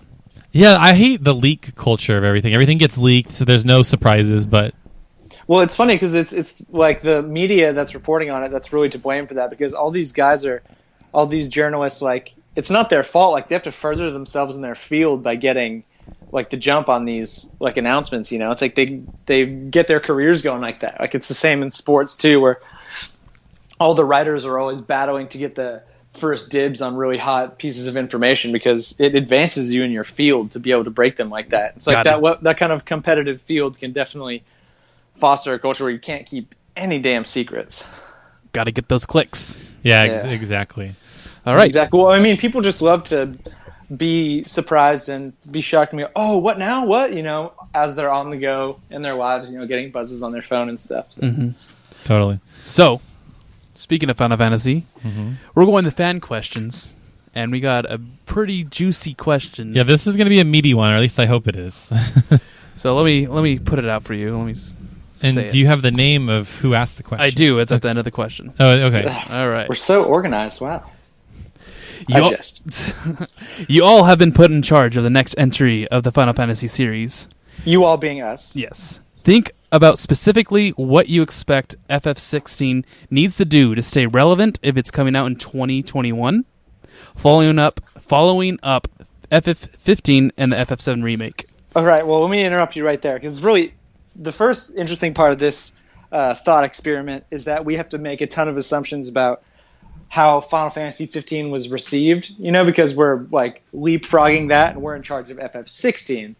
Yeah, I hate the leak culture of everything. Everything gets leaked, so there's no surprises. But well, it's funny because it's like the media that's reporting on it that's really to blame for that, because all these journalists, like, it's not their fault. Like, they have to further themselves in their field by getting like the jump on these like announcements. It's like they get their careers going like that. Like, it's the same in sports too, where all the writers are always battling to get the first dibs on really hot pieces of information because it advances you in your field to be able to break them like that. It's like that kind of competitive field can definitely foster a culture where you can't keep any damn secrets. Got to get those clicks. yeah. Exactly. All right. Exactly. Well, I mean, people just love to be surprised and be shocked and go, oh, what now? What? As they're on the go in their lives, getting buzzes on their phone and stuff. So. Mm-hmm. Totally. So, speaking of Final Fantasy, we're going to fan questions, and we got a pretty juicy question. Yeah, this is going to be a meaty one, or at least I hope it is. So let me put it out for you. Let me And say do you have the name of who asked the question? I do. It's at the end of the question. Oh, okay. All right. We're so organized. Wow. You all have been put in charge of the next entry of the Final Fantasy series. You all being us. Yes. Think about specifically what you expect FF16 needs to do to stay relevant if it's coming out in 2021, following up FF15 and the FF7 remake. All right. Well, let me interrupt you right there, because really the first interesting part of this thought experiment is that we have to make a ton of assumptions about how Final Fantasy 15 was received, because we're like leapfrogging that and we're in charge of FF16.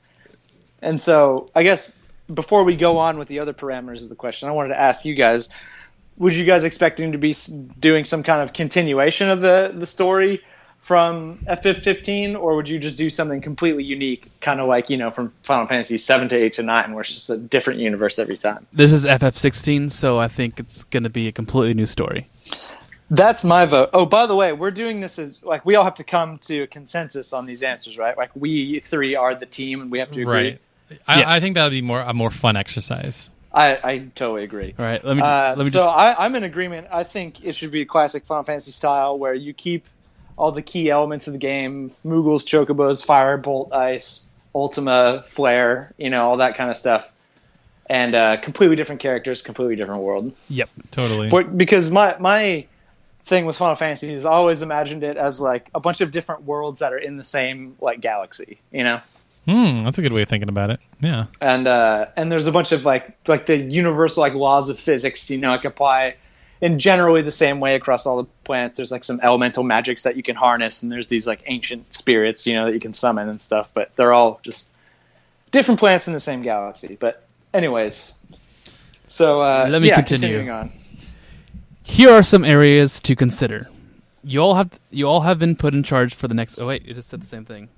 And so I guess before we go on with the other parameters of the question, I wanted to ask you guys, would you guys expecting to be doing some kind of continuation of the story from FF15, or would you just do something completely unique, kind of like, from Final Fantasy 7 to 8 to 9, where it's just a different universe every time? This is FF16, so I think it's going to be a completely new story. That's my vote. Oh, by the way, we're doing this as, like, we all have to come to a consensus on these answers, right? Like, we three are the team, and we have to agree. Right. I think that would be a more fun exercise. I totally agree. All right, let me so I'm in agreement. I think it should be a classic Final Fantasy style where you keep all the key elements of the game: Moogles, Chocobos, Fire, Bolt, Ice, Ultima, Flare, all that kind of stuff. And completely different characters, completely different world. Yep, totally. But because my thing with Final Fantasy is I always imagined it as like a bunch of different worlds that are in the same like galaxy, That's a good way of thinking about it. Yeah. And there's a bunch of like the universal like laws of physics, like apply in generally the same way across all the planets. There's like some elemental magics that you can harness, and there's these like ancient spirits, that you can summon and stuff, but they're all just different planets in the same galaxy. But anyways, so let me continue. Continuing on. Here are some areas to consider. You all have been put in charge for the next. Oh wait, you just said the same thing.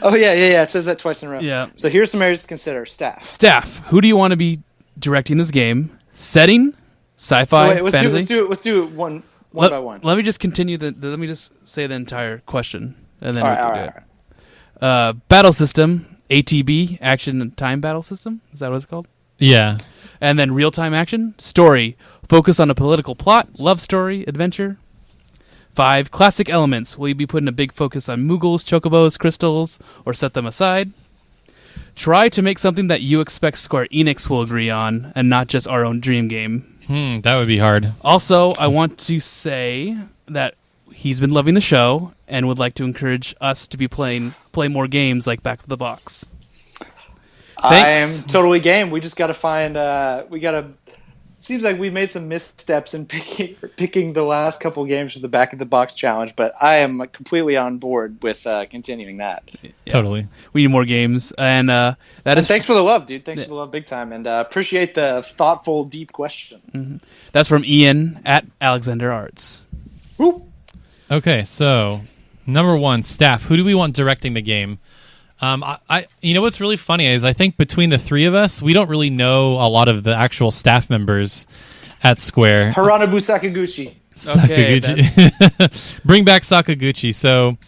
Oh yeah. It says that twice in a row. Yeah. So here's some areas to consider. Staff. Who do you want to be directing this game? Setting, sci-fi, fantasy. Let's do it one by one. Let me just continue. Let me just say the entire question, and then all we can right. do it. Battle system, ATB, action and time battle system. Is that what it's called? Yeah. And then real-time action. Story. Focus on a political plot, love story, adventure. 5. Classic elements. Will you be putting a big focus on Moogles, Chocobos, crystals, or set them aside? Try to make something that you expect Square Enix will agree on, and not just our own dream game. That would be hard. Also, I want to say that he's been loving the show and would like to encourage us to be play more games like Back of the Box. Thanks. I am totally game. We just got to find. Seems like we've made some missteps in picking the last couple games for the Back of the Box challenge, but I am completely on board with continuing that. Yeah. Totally. We need more games, and thanks for the love, dude. Thanks for the love, big time, and appreciate the thoughtful, deep question. Mm-hmm. That's from Ian at Alexander Arts. Whoop. Okay, so number 1, staff. Who do we want directing the game? You know what's really funny is I think between the three of us, we don't really know a lot of the actual staff members at Square. Hironobu Sakaguchi. Sakaguchi. Bring back Sakaguchi. So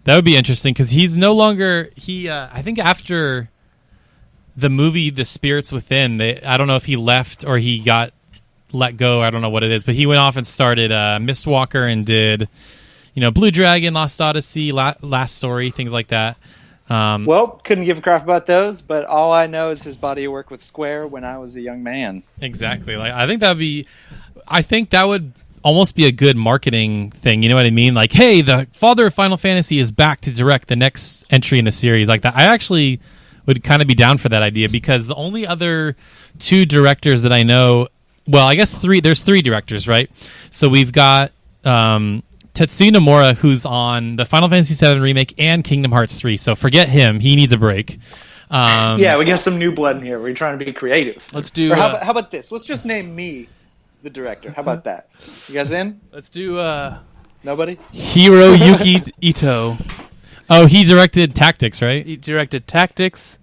that would be interesting because he's no longer. I think after the movie The Spirits Within, I don't know if he left or he got let go. I don't know what it is, but he went off and started Mistwalker and did, Blue Dragon, Lost Odyssey, Last Story, things like that. Well, couldn't give a crap about those, but all I know is his body of work with Square when I was a young man. Exactly. I think that would almost be a good marketing thing. You know what I mean? Like, hey, the father of Final Fantasy is back to direct the next entry in the series. Like that, I actually would kind of be down for that idea because the only other 2 directors that I know. Well, I guess 3. There's 3 directors, right? So we've got Tetsuya Nomura, who's on the Final Fantasy VII Remake and Kingdom Hearts 3. So forget him. He needs a break. Yeah, we got some new blood in here. We're trying to be creative. Let's do... Or how about this? Let's just name me the director. How about that? You guys in? Let's do... Nobody? Hiroyuki Ito. Oh, he directed Tactics, right? He directed Tactics,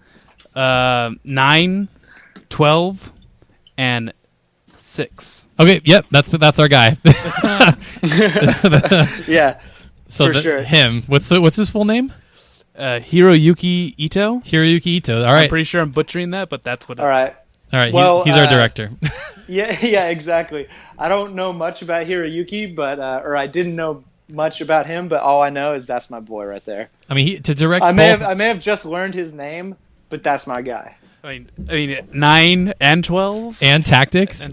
9, 12, and 6. Okay, yep, that's our guy. Yeah, so for sure. Him. What's his full name? Hiroyuki Ito. Hiroyuki Ito. All right. I'm pretty sure I'm butchering that, but that's what. All right. Well, he's our director. Yeah, exactly. I don't know much about Hiroyuki, but or I didn't know much about him, but all I know is that's my boy right there. I mean, to direct. I may have just learned his name, but that's my guy. I mean, 9 and 12 and Tactics.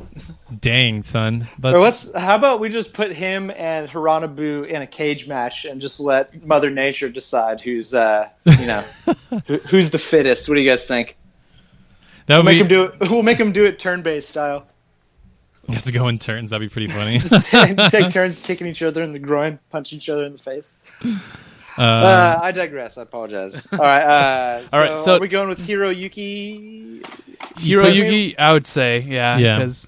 Dang, son. How about we just put him and Hironobu in a cage match and just let Mother Nature decide who's who's the fittest? What do you guys think? We'll make him do it turn-based style. You have to go in turns. That'd be pretty funny. Just take turns kicking each other in the groin, punch each other in the face. I digress. I apologize. All right. So are we going with Hiroyuki? Hiroyuki, I would say, yeah. Because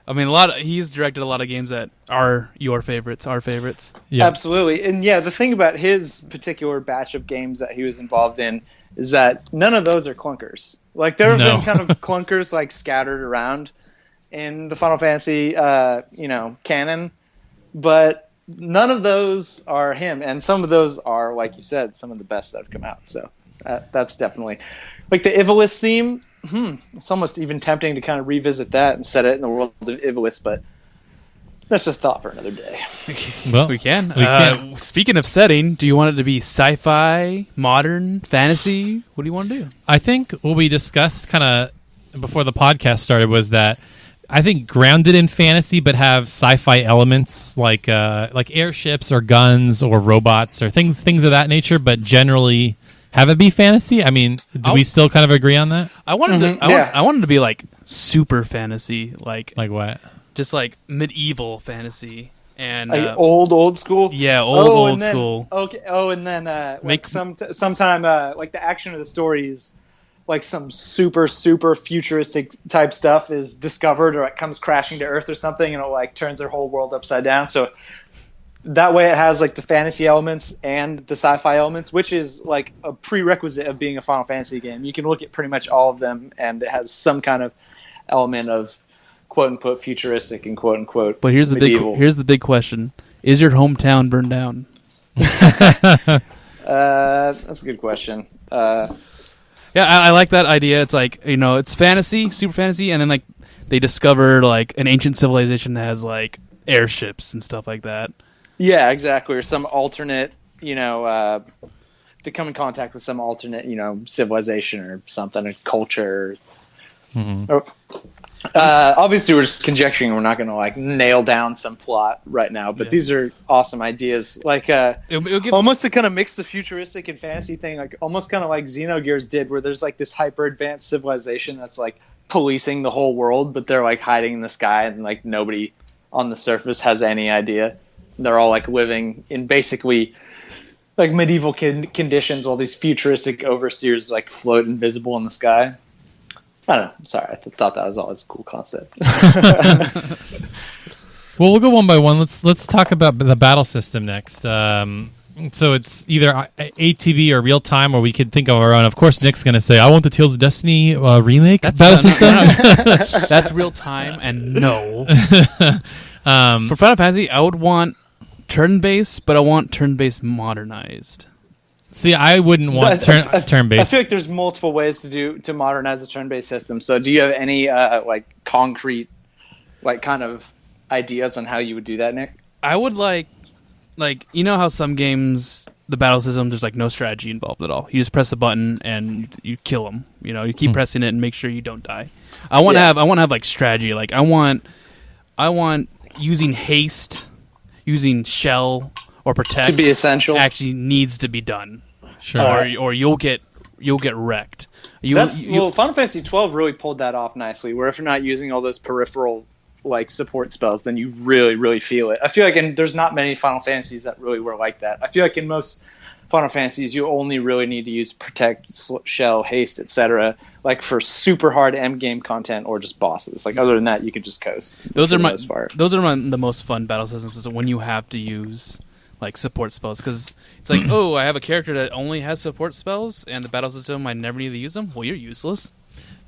I mean, he's directed a lot of games that are your favorites, our favorites. Yeah. Absolutely. And yeah, the thing about his particular batch of games that he was involved in is that none of those are clunkers. Like there have been kind of clunkers like scattered around in the Final Fantasy canon, but none of those are him, and some of those are, like you said, some of the best that have come out. So that's definitely like the Ivalice theme. It's almost even tempting to kind of revisit that and set it in the world of Ivalice, but that's a thought for another day. Well, we can. Speaking of setting, do you want it to be sci-fi, modern, fantasy? What do you want to do? I think what we discussed kind of before the podcast started was that I think grounded in fantasy, but have sci-fi elements like airships or guns or robots or things of that nature, but generally have it be fantasy. I mean, do we still kind of agree on that? I wanted I wanted to be like super fantasy, like what? just like medieval fantasy and like old school. Yeah, old school. Okay. Oh, and then sometime like the action of the story is like some super futuristic type stuff is discovered or it comes crashing to Earth or something, and it like turns their whole world upside down. So that way it has like the fantasy elements and the sci-fi elements, which is like a prerequisite of being a Final Fantasy game. You can look at pretty much all of them, and it has some kind of element of quote unquote futuristic and quote unquote. But here's medieval. the big question: is your hometown burned down? That's a good question. Yeah, I like that idea. It's like, it's fantasy, super fantasy, and then like they discover like an ancient civilization that has like airships and stuff like that. Yeah, exactly. Or some alternate, they come in contact with some alternate, civilization or something, a culture. Mm-hmm. Obviously, we're just conjecturing. We're not going to like nail down some plot right now, but these are awesome ideas. Like almost to kind of mix the futuristic and fantasy thing, like almost kind of like Xenogears did, where there's like this hyper advanced civilization that's like policing the whole world, but they're like hiding in the sky, and like nobody on the surface has any idea. They're all like living in basically like medieval conditions, while these futuristic overseers like float invisible in the sky. I don't know. Sorry, I thought that was always a cool concept. Well, we'll go one by one. Let's talk about the battle system next. So it's either ATV or real time, or we could think of our own. Of course, Nick's going to say, "I want the Tales of Destiny remake battle system." That's real time, and no. For Final Fantasy, I would want turn-based, but I want turn-based modernized. See, I wouldn't want turn-based. I feel like there's multiple ways to modernize a turn-based system. So, do you have any concrete, kind of ideas on how you would do that, Nick? I would like you know how some games the battle system there's no strategy involved at all. You just press a button and you kill them. You keep pressing it and make sure you don't die. I want to have strategy. I want using haste, using shell or protect to be essential. Actually needs to be done. Sure. Or you'll get wrecked. Final Fantasy 12 really pulled that off nicely. Where if you're not using all those peripheral support spells, then you really, really feel it. I feel like there's not many Final Fantasies that really were like that. I feel like in most Final Fantasies, you only really need to use protect, shell, haste, etc. For super hard end game content or just bosses. Other than that, you can just coast. Those are the most fun battle systems. Is when you have to use support spells, because it's oh, I have a character that only has support spells, and the battle system I never need to use them. Well, you're useless.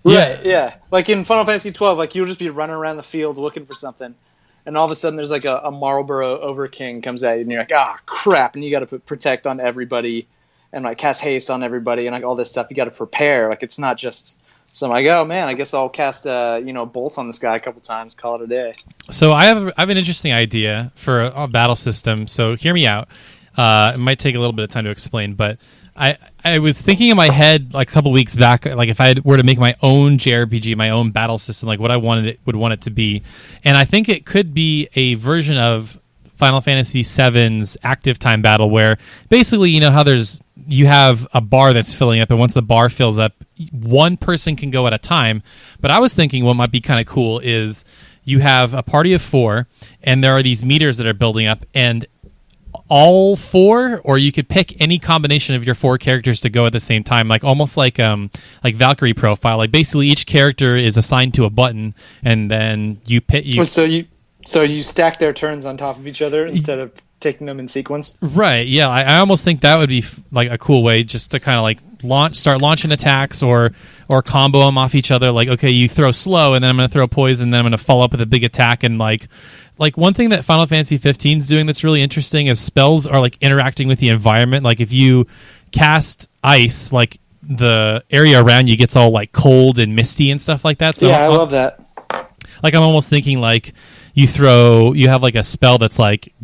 Right, yeah. In Final Fantasy 12, you'll just be running around the field looking for something, and all of a sudden there's a Marlboro Overking comes at you, and you're crap, and you got to put protect on everybody, and cast haste on everybody, and all this stuff. You got to prepare. It's not just so oh man, I guess I'll cast bolt on this guy a couple times, call it a day. So I have an interesting idea for a battle system. So hear me out. It might take a little bit of time to explain, but I was thinking in my head a couple weeks back, if I were to make my own JRPG, my own battle system, what I would want it to be. And I think it could be a version of Final Fantasy VII's active time battle, where basically, how you have a bar that's filling up, and once the bar fills up, one person can go at a time. But I was thinking what might be kind of cool is you have a party of 4, and there are these meters that are building up, and all 4, or you could pick any combination of your 4 characters to go at the same time, almost like Valkyrie profile. Basically each character is assigned to a button, and then you pick. So you stack their turns on top of each other instead of taking them in sequence. Right. Yeah. I almost think that would be a cool way just to kind of start launching attacks or combo them off each other. Okay, you throw slow, and then I'm going to throw poison, and then I'm going to follow up with a big attack, and one thing that Final Fantasy 15 is doing that's really interesting is spells are interacting with the environment. If you cast ice, the area around you gets all cold and misty and stuff like that. So yeah, I love that. I'm almost thinking you have a spell that's like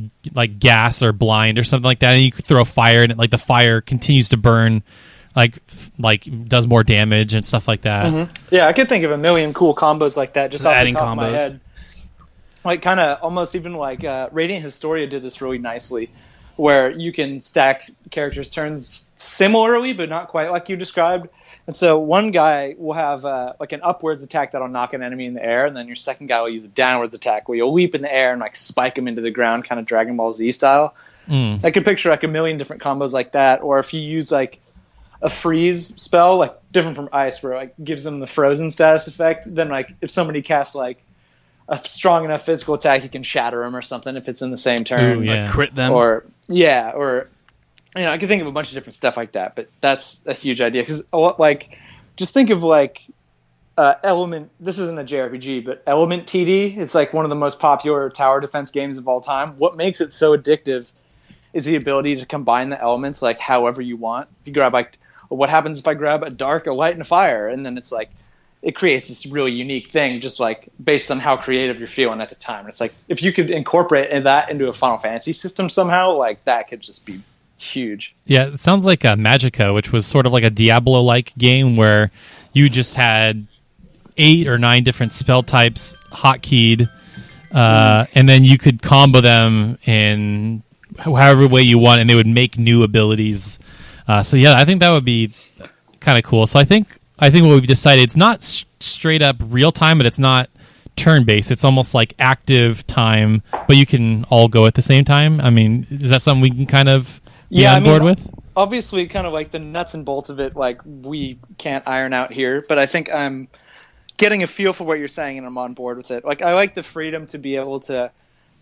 gas or blind or something like that, and you throw fire, and the fire continues to burn, does more damage and stuff like that. Mm-hmm. Yeah, I could think of a million cool combos like that just off the top of my head. Kind of almost even Radiant Historia did this really nicely, where you can stack characters' turns similarly, but not quite like you described. And so one guy will have an upwards attack that'll knock an enemy in the air, and then your second guy will use a downwards attack where you'll leap in the air and spike him into the ground, kind of Dragon Ball Z style. I could picture a million different combos like that. Or if you use a freeze spell, different from ice, where it gives them the frozen status effect, then if somebody casts a strong enough physical attack, you can shatter them or something if it's in the same turn. Ooh, yeah. Crit them. Or I can think of a bunch of different stuff like that, but that's a huge idea. Because, just think of, Element... This isn't a JRPG, but Element TD is, one of the most popular tower defense games of all time. What makes it so addictive is the ability to combine the elements, however you want. If you grab, what happens if I grab a dark, a light, and a fire? And then it's, it creates this really unique thing, just based on how creative you're feeling at the time. And it's if you could incorporate that into a Final Fantasy system somehow, that could just be huge. Yeah, it sounds like Magica, which was sort of like a Diablo-like game where you just had 8 or 9 different spell types hotkeyed, and then you could combo them in however way you want, and they would make new abilities. So yeah, I think that would be kind of cool. So I think what we've decided, it's not straight up real time, but it's not turn based. It's almost like active time, but you can all go at the same time. I mean, is that something we can kind of be on board with? Obviously, kind of the nuts and bolts of it, we can't iron out here, but I think I'm getting a feel for what you're saying, and I'm on board with it. I like the freedom to be able to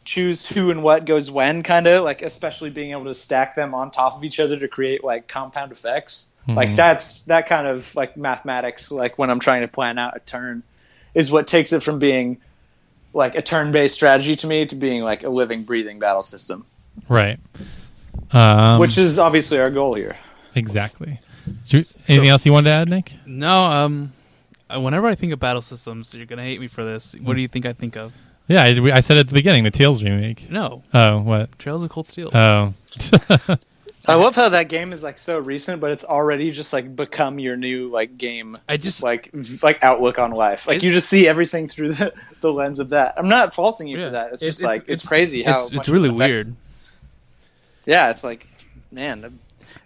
choose who and what goes when, kind of like, especially being able to stack them on top of each other to create like compound effects. Like that kind of like mathematics, like when I'm trying to plan out a turn, is what takes it from being like a turn-based strategy to me to being like a living, breathing battle system. Right. Which is obviously our goal here. Exactly. Anything else you wanted to add, Nick? No. Whenever I think of battle systems, you're gonna hate me for this. What do you think I think of? Yeah, I said at the beginning, the Tales remake. No. Oh, what? Trails of Cold Steel. Oh. I love how that game is like so recent, but it's already just like become your new like game. I just like outlook on life. Like you just see everything through the lens of that. I'm not faulting you for that. It's just like it's crazy how it's really weird. Yeah, it's like, man,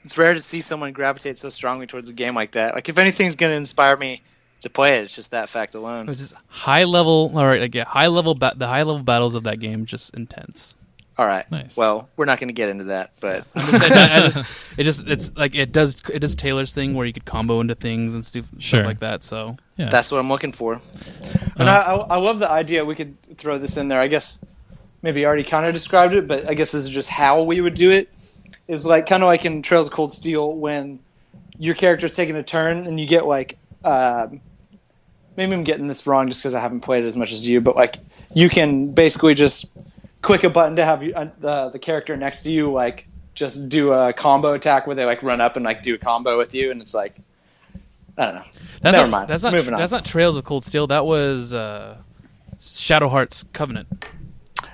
it's rare to see someone gravitate so strongly towards a game like that. Like if anything's going to inspire me to play it, it's just that fact alone. It's just high level. All right, the high level battles of that game just intense. All right. Nice. Well, we're not going to get into that, but it's like it does Taylor's thing where you could combo into things and stuff like that. So yeah, that's what I'm looking for. And I love the idea. We could throw this in there. I guess maybe you already kind of described it, but I guess this is just how we would do it. Is like kind of like in Trails of Cold Steel when your character's taking a turn and you get like maybe I'm getting this wrong just because I haven't played it as much as you, but like you can basically just click a button to have you, the character next to you like just do a combo attack where they like run up and like do a combo with you, and it's like I don't know. Never mind. Moving on. That's not Trails of Cold Steel. That was Shadow Heart's Covenant.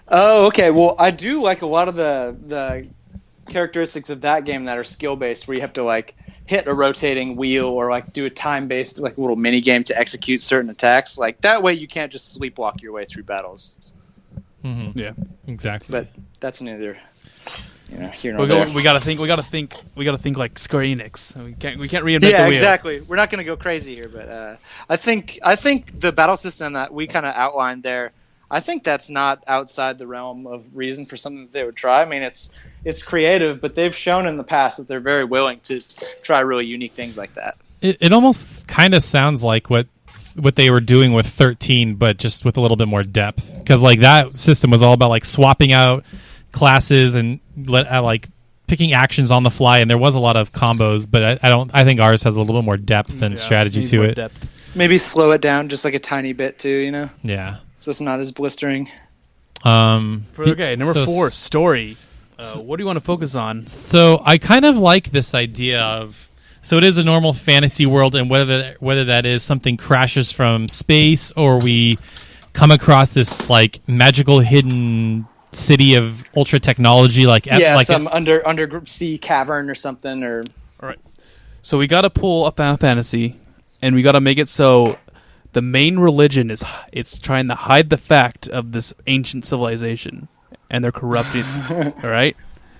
Oh, okay. Well, I do like a lot of the characteristics of that game that are skill based, where you have to like hit a rotating wheel or like do a time based like little mini game to execute certain attacks. Like that way, you can't just sleepwalk your way through battles. Mm-hmm. Yeah, exactly. But that's neither here nor there. We gotta think like Square Enix. We can't reinvent the wheel. Yeah, exactly. We're not gonna go crazy here, but I think the battle system that we kind of outlined there, I think that's not outside the realm of reason for something that they would try. I mean, it's creative, but they've shown in the past that they're very willing to try really unique things like that. It almost kind of sounds like what they were doing with 13, but just with a little bit more depth. Because like that system was all about like swapping out classes and like picking actions on the fly, and there was a lot of combos. But I think ours has a little bit more depth and strategy to it. Depth. Maybe slow it down just like a tiny bit too. Yeah. So it's not as blistering. Okay, number 4, story. What do you want to focus on? So I kind of like this idea of. So it is a normal fantasy world, and whether that is something crashes from space or we come across this like magical hidden city of ultra technology, like some undersea cavern or something. Or all right, so we got to pull a Final Fantasy, and we got to make it so the main religion it's trying to hide the fact of this ancient civilization, and they're corrupted. All right.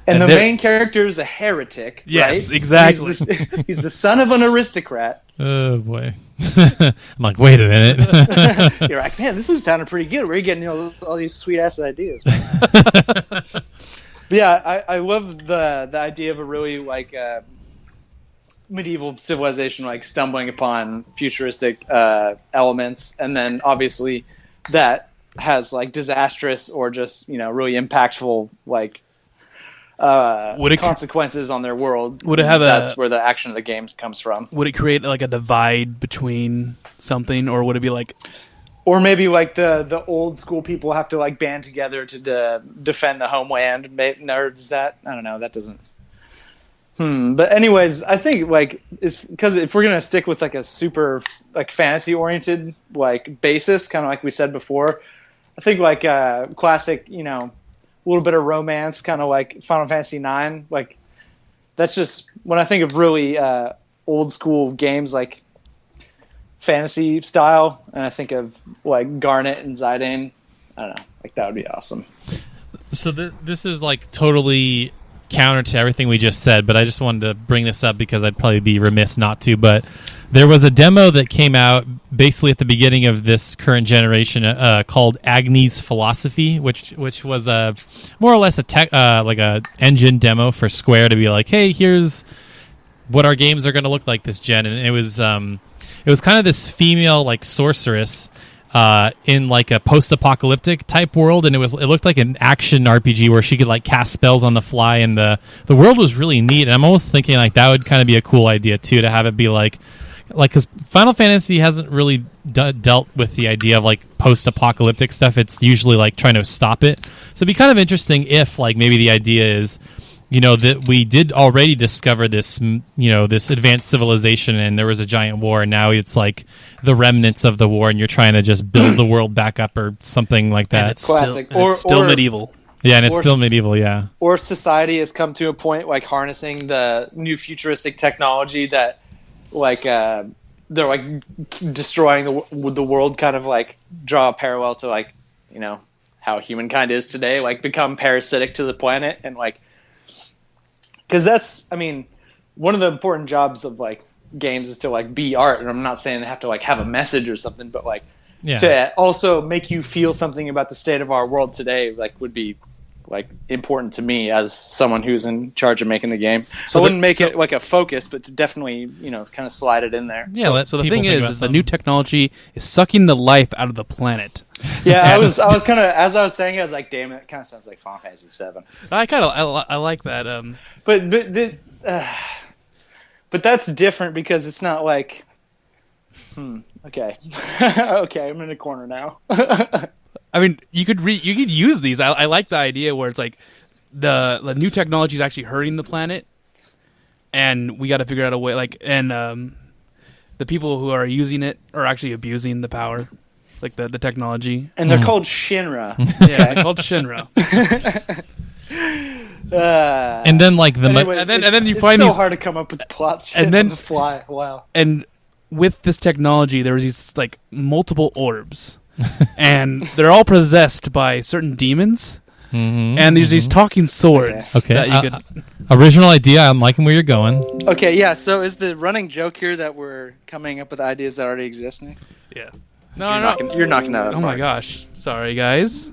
And the main character is a heretic, yes, right? Exactly. He's the son of an aristocrat. Oh, boy. I'm like, wait a minute. You're like, man, this is sounding pretty good. Where are you getting all these sweet-ass ideas? But yeah, I love the idea of a really, like, medieval civilization, like, stumbling upon futuristic elements. And then, obviously, that has, like, disastrous or just, really impactful, like, consequences on their world. Would it have that's where the action of the games comes from. Would it create like a divide between something, or would it be like, or maybe like the old school people have to like band together to defend the homeland? Nerds that I don't know. That doesn't. But anyways, I think like it's because if we're gonna stick with like a super like fantasy oriented like basis, kind of like we said before, I think like classic, a little bit of romance, kind of like Final Fantasy IX. Like that's just when I think of really old school games like fantasy style, and I think of like Garnet and Zidane. I don't know, like that would be awesome. So this is like totally counter to everything we just said, but I just wanted to bring this up because I'd probably be remiss not to. But there was a demo that came out basically at the beginning of this current generation called Agni's Philosophy, which was more or less a tech like a engine demo for Square to be like, hey, here's what our games are going to look like this gen, and it was kind of this female like sorceress in like a post-apocalyptic type world, and it looked like an action RPG where she could like cast spells on the fly, and the world was really neat. And I'm almost thinking like that would kind of be a cool idea too, to have it be like because Final Fantasy hasn't really dealt with the idea of like post-apocalyptic stuff. It's usually like trying to stop it. So it'd be kind of interesting if like maybe the idea is, that we did already discover this, this advanced civilization, and there was a giant war, and now it's like the remnants of the war, and you're trying to just build the world back up or something like that. And it's Classic. still medieval. Yeah, and it's still medieval, yeah. Or society has come to a point like harnessing the new futuristic technology that like they're like destroying the world, kind of like draw a parallel to like, how humankind is today, like become parasitic to the planet, and like, because that's, one of the important jobs of like games is to like be art, and I'm not saying they have to like have a message or something, but like to also make you feel something about the state of our world today, like would be like important to me as someone who's in charge of making the game. So I wouldn't make it like a focus, but to definitely, kind of slide it in there. Yeah. So the thing is the new technology is sucking the life out of the planet. Yeah, I was kind of, as I was saying it, I was like, damn it, it kind of sounds like Final Fantasy VII. I like that. But that's different because it's not like, okay, okay, I'm in a corner now. You could use these. I like the idea where it's like the new technology is actually hurting the planet, and we got to figure out a way. Like, and the people who are using it are actually abusing the power, like the technology. And they're called Shinra. Yeah, they're called Shinra. And then like and then you find it's so these hard to come up with plots and then on the fly. Wow. And with this technology, there's these like multiple orbs. And they're all possessed by certain demons, and there's these talking swords. Okay, that you could... original idea. I'm liking where you're going. Okay, yeah. So is the running joke here that we're coming up with ideas that already exist, Nick? Yeah. You're knocking out. Oh my gosh! Sorry, guys.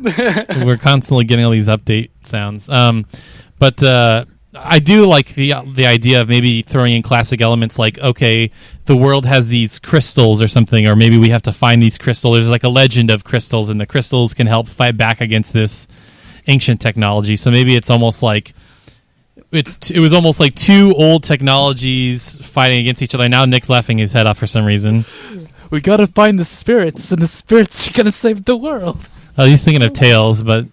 We're constantly getting all these update sounds. But I do like the idea of maybe throwing in classic elements like, okay, the world has these crystals or something, or maybe we have to find these crystals. There's like a legend of crystals, and the crystals can help fight back against this ancient technology. So maybe it's almost like it was almost like two old technologies fighting against each other. Now Nick's laughing his head off for some reason. We gotta find the spirits, and the spirits are gonna save the world. Oh, he's thinking of Tales, but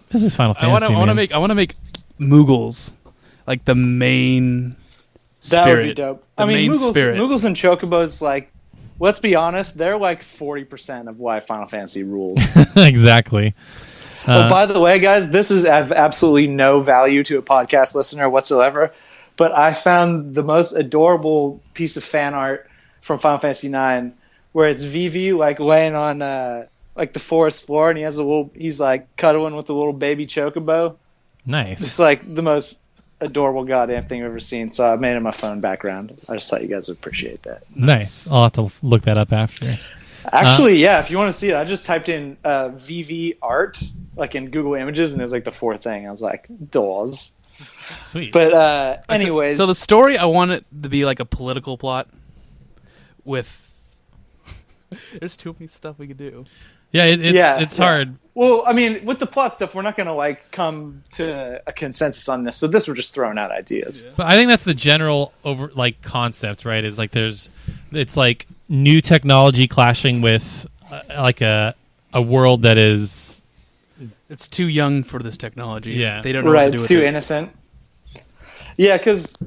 this is Final Fantasy. I want to make Moogles like the main spirit. That would be dope. Moogles and Chocobos, like, let's be honest, they're like 40% of why Final Fantasy rules. Exactly. By the way, guys, this is absolutely no value to a podcast listener whatsoever, but I found the most adorable piece of fan art from Final Fantasy IX, where it's Vivi like laying on like the forest floor, and he's like cuddling with the little baby Chocobo. Nice. It's like the most adorable goddamn thing I've ever seen. So I made it my phone background. I just thought you guys would appreciate that. Nice. I'll have to look that up after. Actually, yeah, if you want to see it, I just typed in VV art like in Google Images, and there's like the fourth thing. I was like, dolls. Sweet. But anyways, so the story, I want it to be like a political plot with. There's too many stuff we could do. Yeah, it's hard. Well, with the plot stuff, we're not going to like come to a consensus on this. So this, we're just throwing out ideas. Yeah. But I think that's the general concept, right? Is like it's like new technology clashing with like a world that is. It's too young for this technology. Yeah, they don't know what to do with it. Too innocent. Yeah, because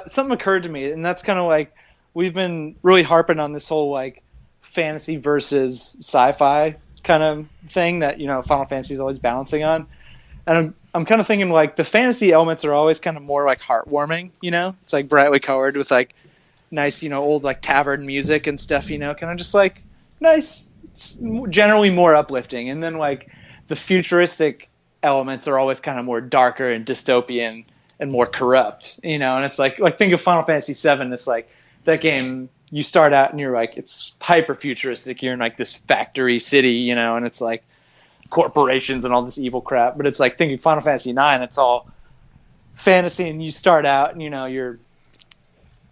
something occurred to me, and that's kind of like we've been really harping on this whole like fantasy versus sci-fi kind of thing that Final Fantasy is always balancing on, and I'm kind of thinking like the fantasy elements are always kind of more like heartwarming. It's like brightly colored with like nice old like tavern music and stuff. Kind of just like nice. It's generally more uplifting, and then like the futuristic elements are always kind of more darker and dystopian and more corrupt. And it's like think of Final Fantasy VII. It's like that game. You start out and you're like, it's hyper futuristic. You're in like this factory city, and it's like corporations and all this evil crap. But it's like thinking Final Fantasy IX, it's all fantasy, and you start out and you're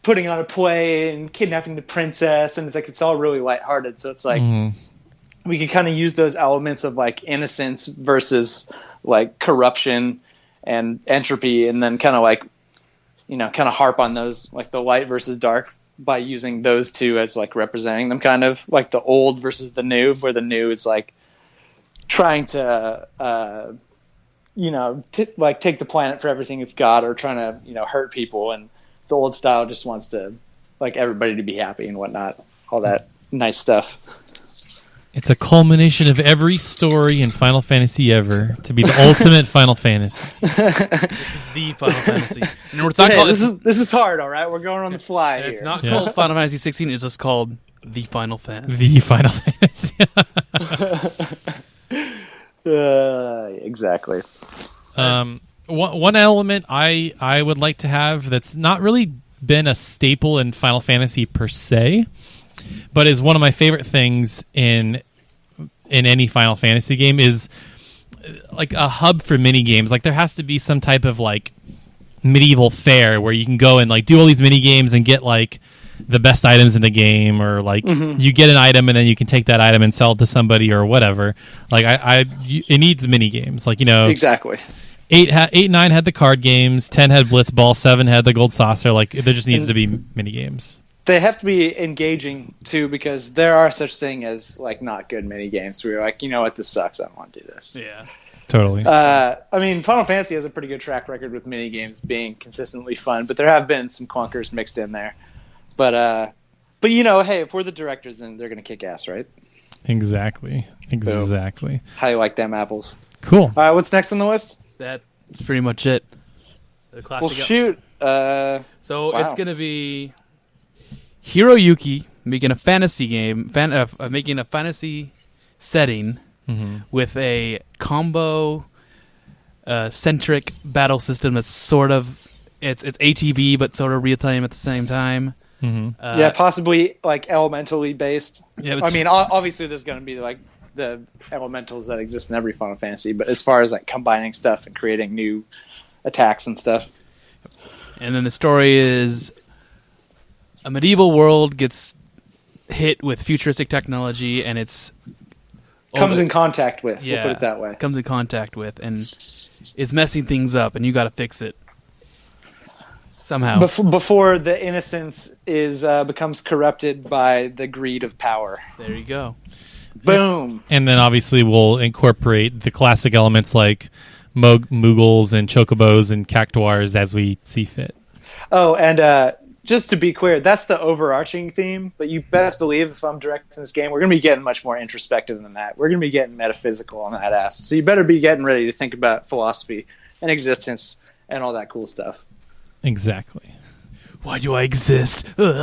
putting on a play and kidnapping the princess, and it's like it's all really lighthearted. So it's like we could kind of use those elements of like innocence versus like corruption and entropy, and then kind of like, kind of harp on those, like the light versus dark, by using those two as like representing them, kind of like the old versus the new, where the new is like trying to like take the planet for everything it's got, or trying to hurt people, and the old style just wants to like everybody to be happy and whatnot, all that nice stuff. It's a culmination of every story in Final Fantasy ever to be the ultimate Final Fantasy. This is the Final Fantasy. And we're not called, this is hard, all right? We're going on the fly here. It's not called Final Fantasy 16. It's just called the Final Fantasy. The Final Fantasy. Exactly. One element I would like to have that's not really been a staple in Final Fantasy per se, but is one of my favorite things in any Final Fantasy game, is like a hub for mini games. Like there has to be some type of like medieval fair where you can go and like do all these mini games and get like the best items in the game, or like you get an item and then you can take that item and sell it to somebody or whatever. Like it needs mini games. Like exactly. 8, 9 had the card games, 10 had Blitzball, 7 had the Gold Saucer. Like there just needs to be mini games. They have to be engaging too, because there are such thing as like not good mini games where you're like, you know what, this sucks, I don't want to do this. Yeah, totally. I mean, Final Fantasy has a pretty good track record with mini games being consistently fun, but there have been some clunkers mixed in there. But hey, if we're the directors, then they're gonna kick ass, right? Exactly. How you like them apples? Cool. All right, what's next on the list? that's pretty much it. The classic. Well, shoot. So wow. it's gonna be Hiroyuki making a fantasy game, making a fantasy setting with a combo centric battle system that's sort of it's ATB but sort of real time at the same time. Yeah, possibly like elementally based. Yeah, I mean, obviously there's going to be like the elementals that exist in every Final Fantasy, but as far as like combining stuff and creating new attacks and stuff. And then the story is a medieval world gets hit with futuristic technology, and it's comes in contact with. Yeah, we'll put it that way. Comes in contact with, and is messing things up, and you got to fix it somehow. Before the innocence is becomes corrupted by the greed of power. There you go. Boom. And then obviously we'll incorporate the classic elements like Moogles and Chocobos and Cactuars as we see fit. Oh, and just to be clear, that's the overarching theme, but you best believe if I'm directing this game, we're going to be getting much more introspective than that. We're going to be getting metaphysical on that ass. So you better be getting ready to think about philosophy and existence and all that cool stuff. Exactly. Why do I exist? Cool.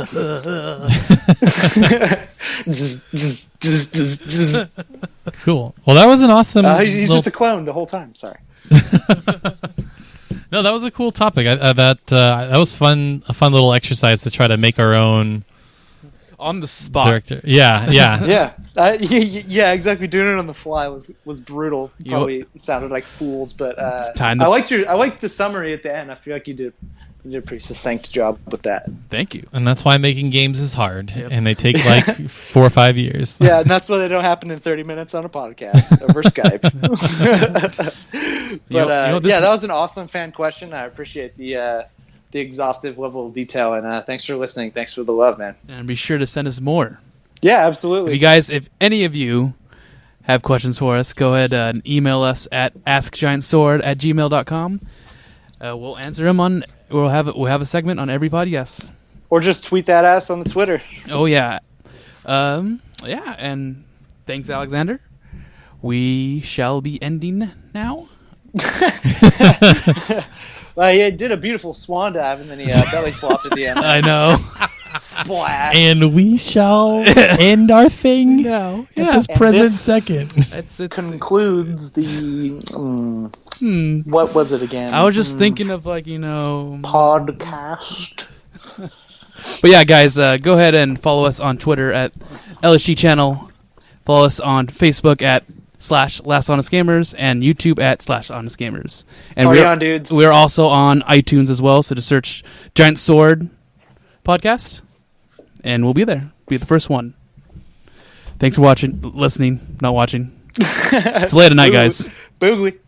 Well, that was an awesome... He's just a clone the whole time. Sorry. No, that was a cool topic. That was fun. A fun little exercise to try to make our own on the spot director. Yeah. Yeah, exactly. Doing it on the fly was brutal. Probably sounded like fools, but I liked the summary at the end. I feel like you did a pretty succinct job with that. Thank you. And that's why making games is hard, and they take like 4 or 5 years. Yeah, and that's why they don't happen in 30 minutes on a podcast over Skype. But that was an awesome fan question. I appreciate the exhaustive level of detail, and thanks for listening. Thanks for the love, man. And be sure to send us more. Yeah, absolutely. If any of you have questions for us, go ahead and email us at askgiantsword@gmail.com. We'll answer them we'll have a segment on every podcast. Or just tweet that ass on the Twitter. Oh yeah. And thanks, Alexander. We shall be ending now. Well, he did a beautiful swan dive and then he belly flopped at the end. I know. Splash. And we shall end our thing now. At this present second. It concludes the... what was it again? I was just thinking of podcast. But yeah, guys, go ahead and follow us on Twitter at LSG Channel. Follow us on Facebook at /LastHonestGamers and YouTube at /HonestGamers. And Party on, dudes. We're also on iTunes as well, so just search Giant Sword Podcast, and we'll be there. Be the first one. Thanks for watching, listening, not watching. It's late at night, guys. Boogly.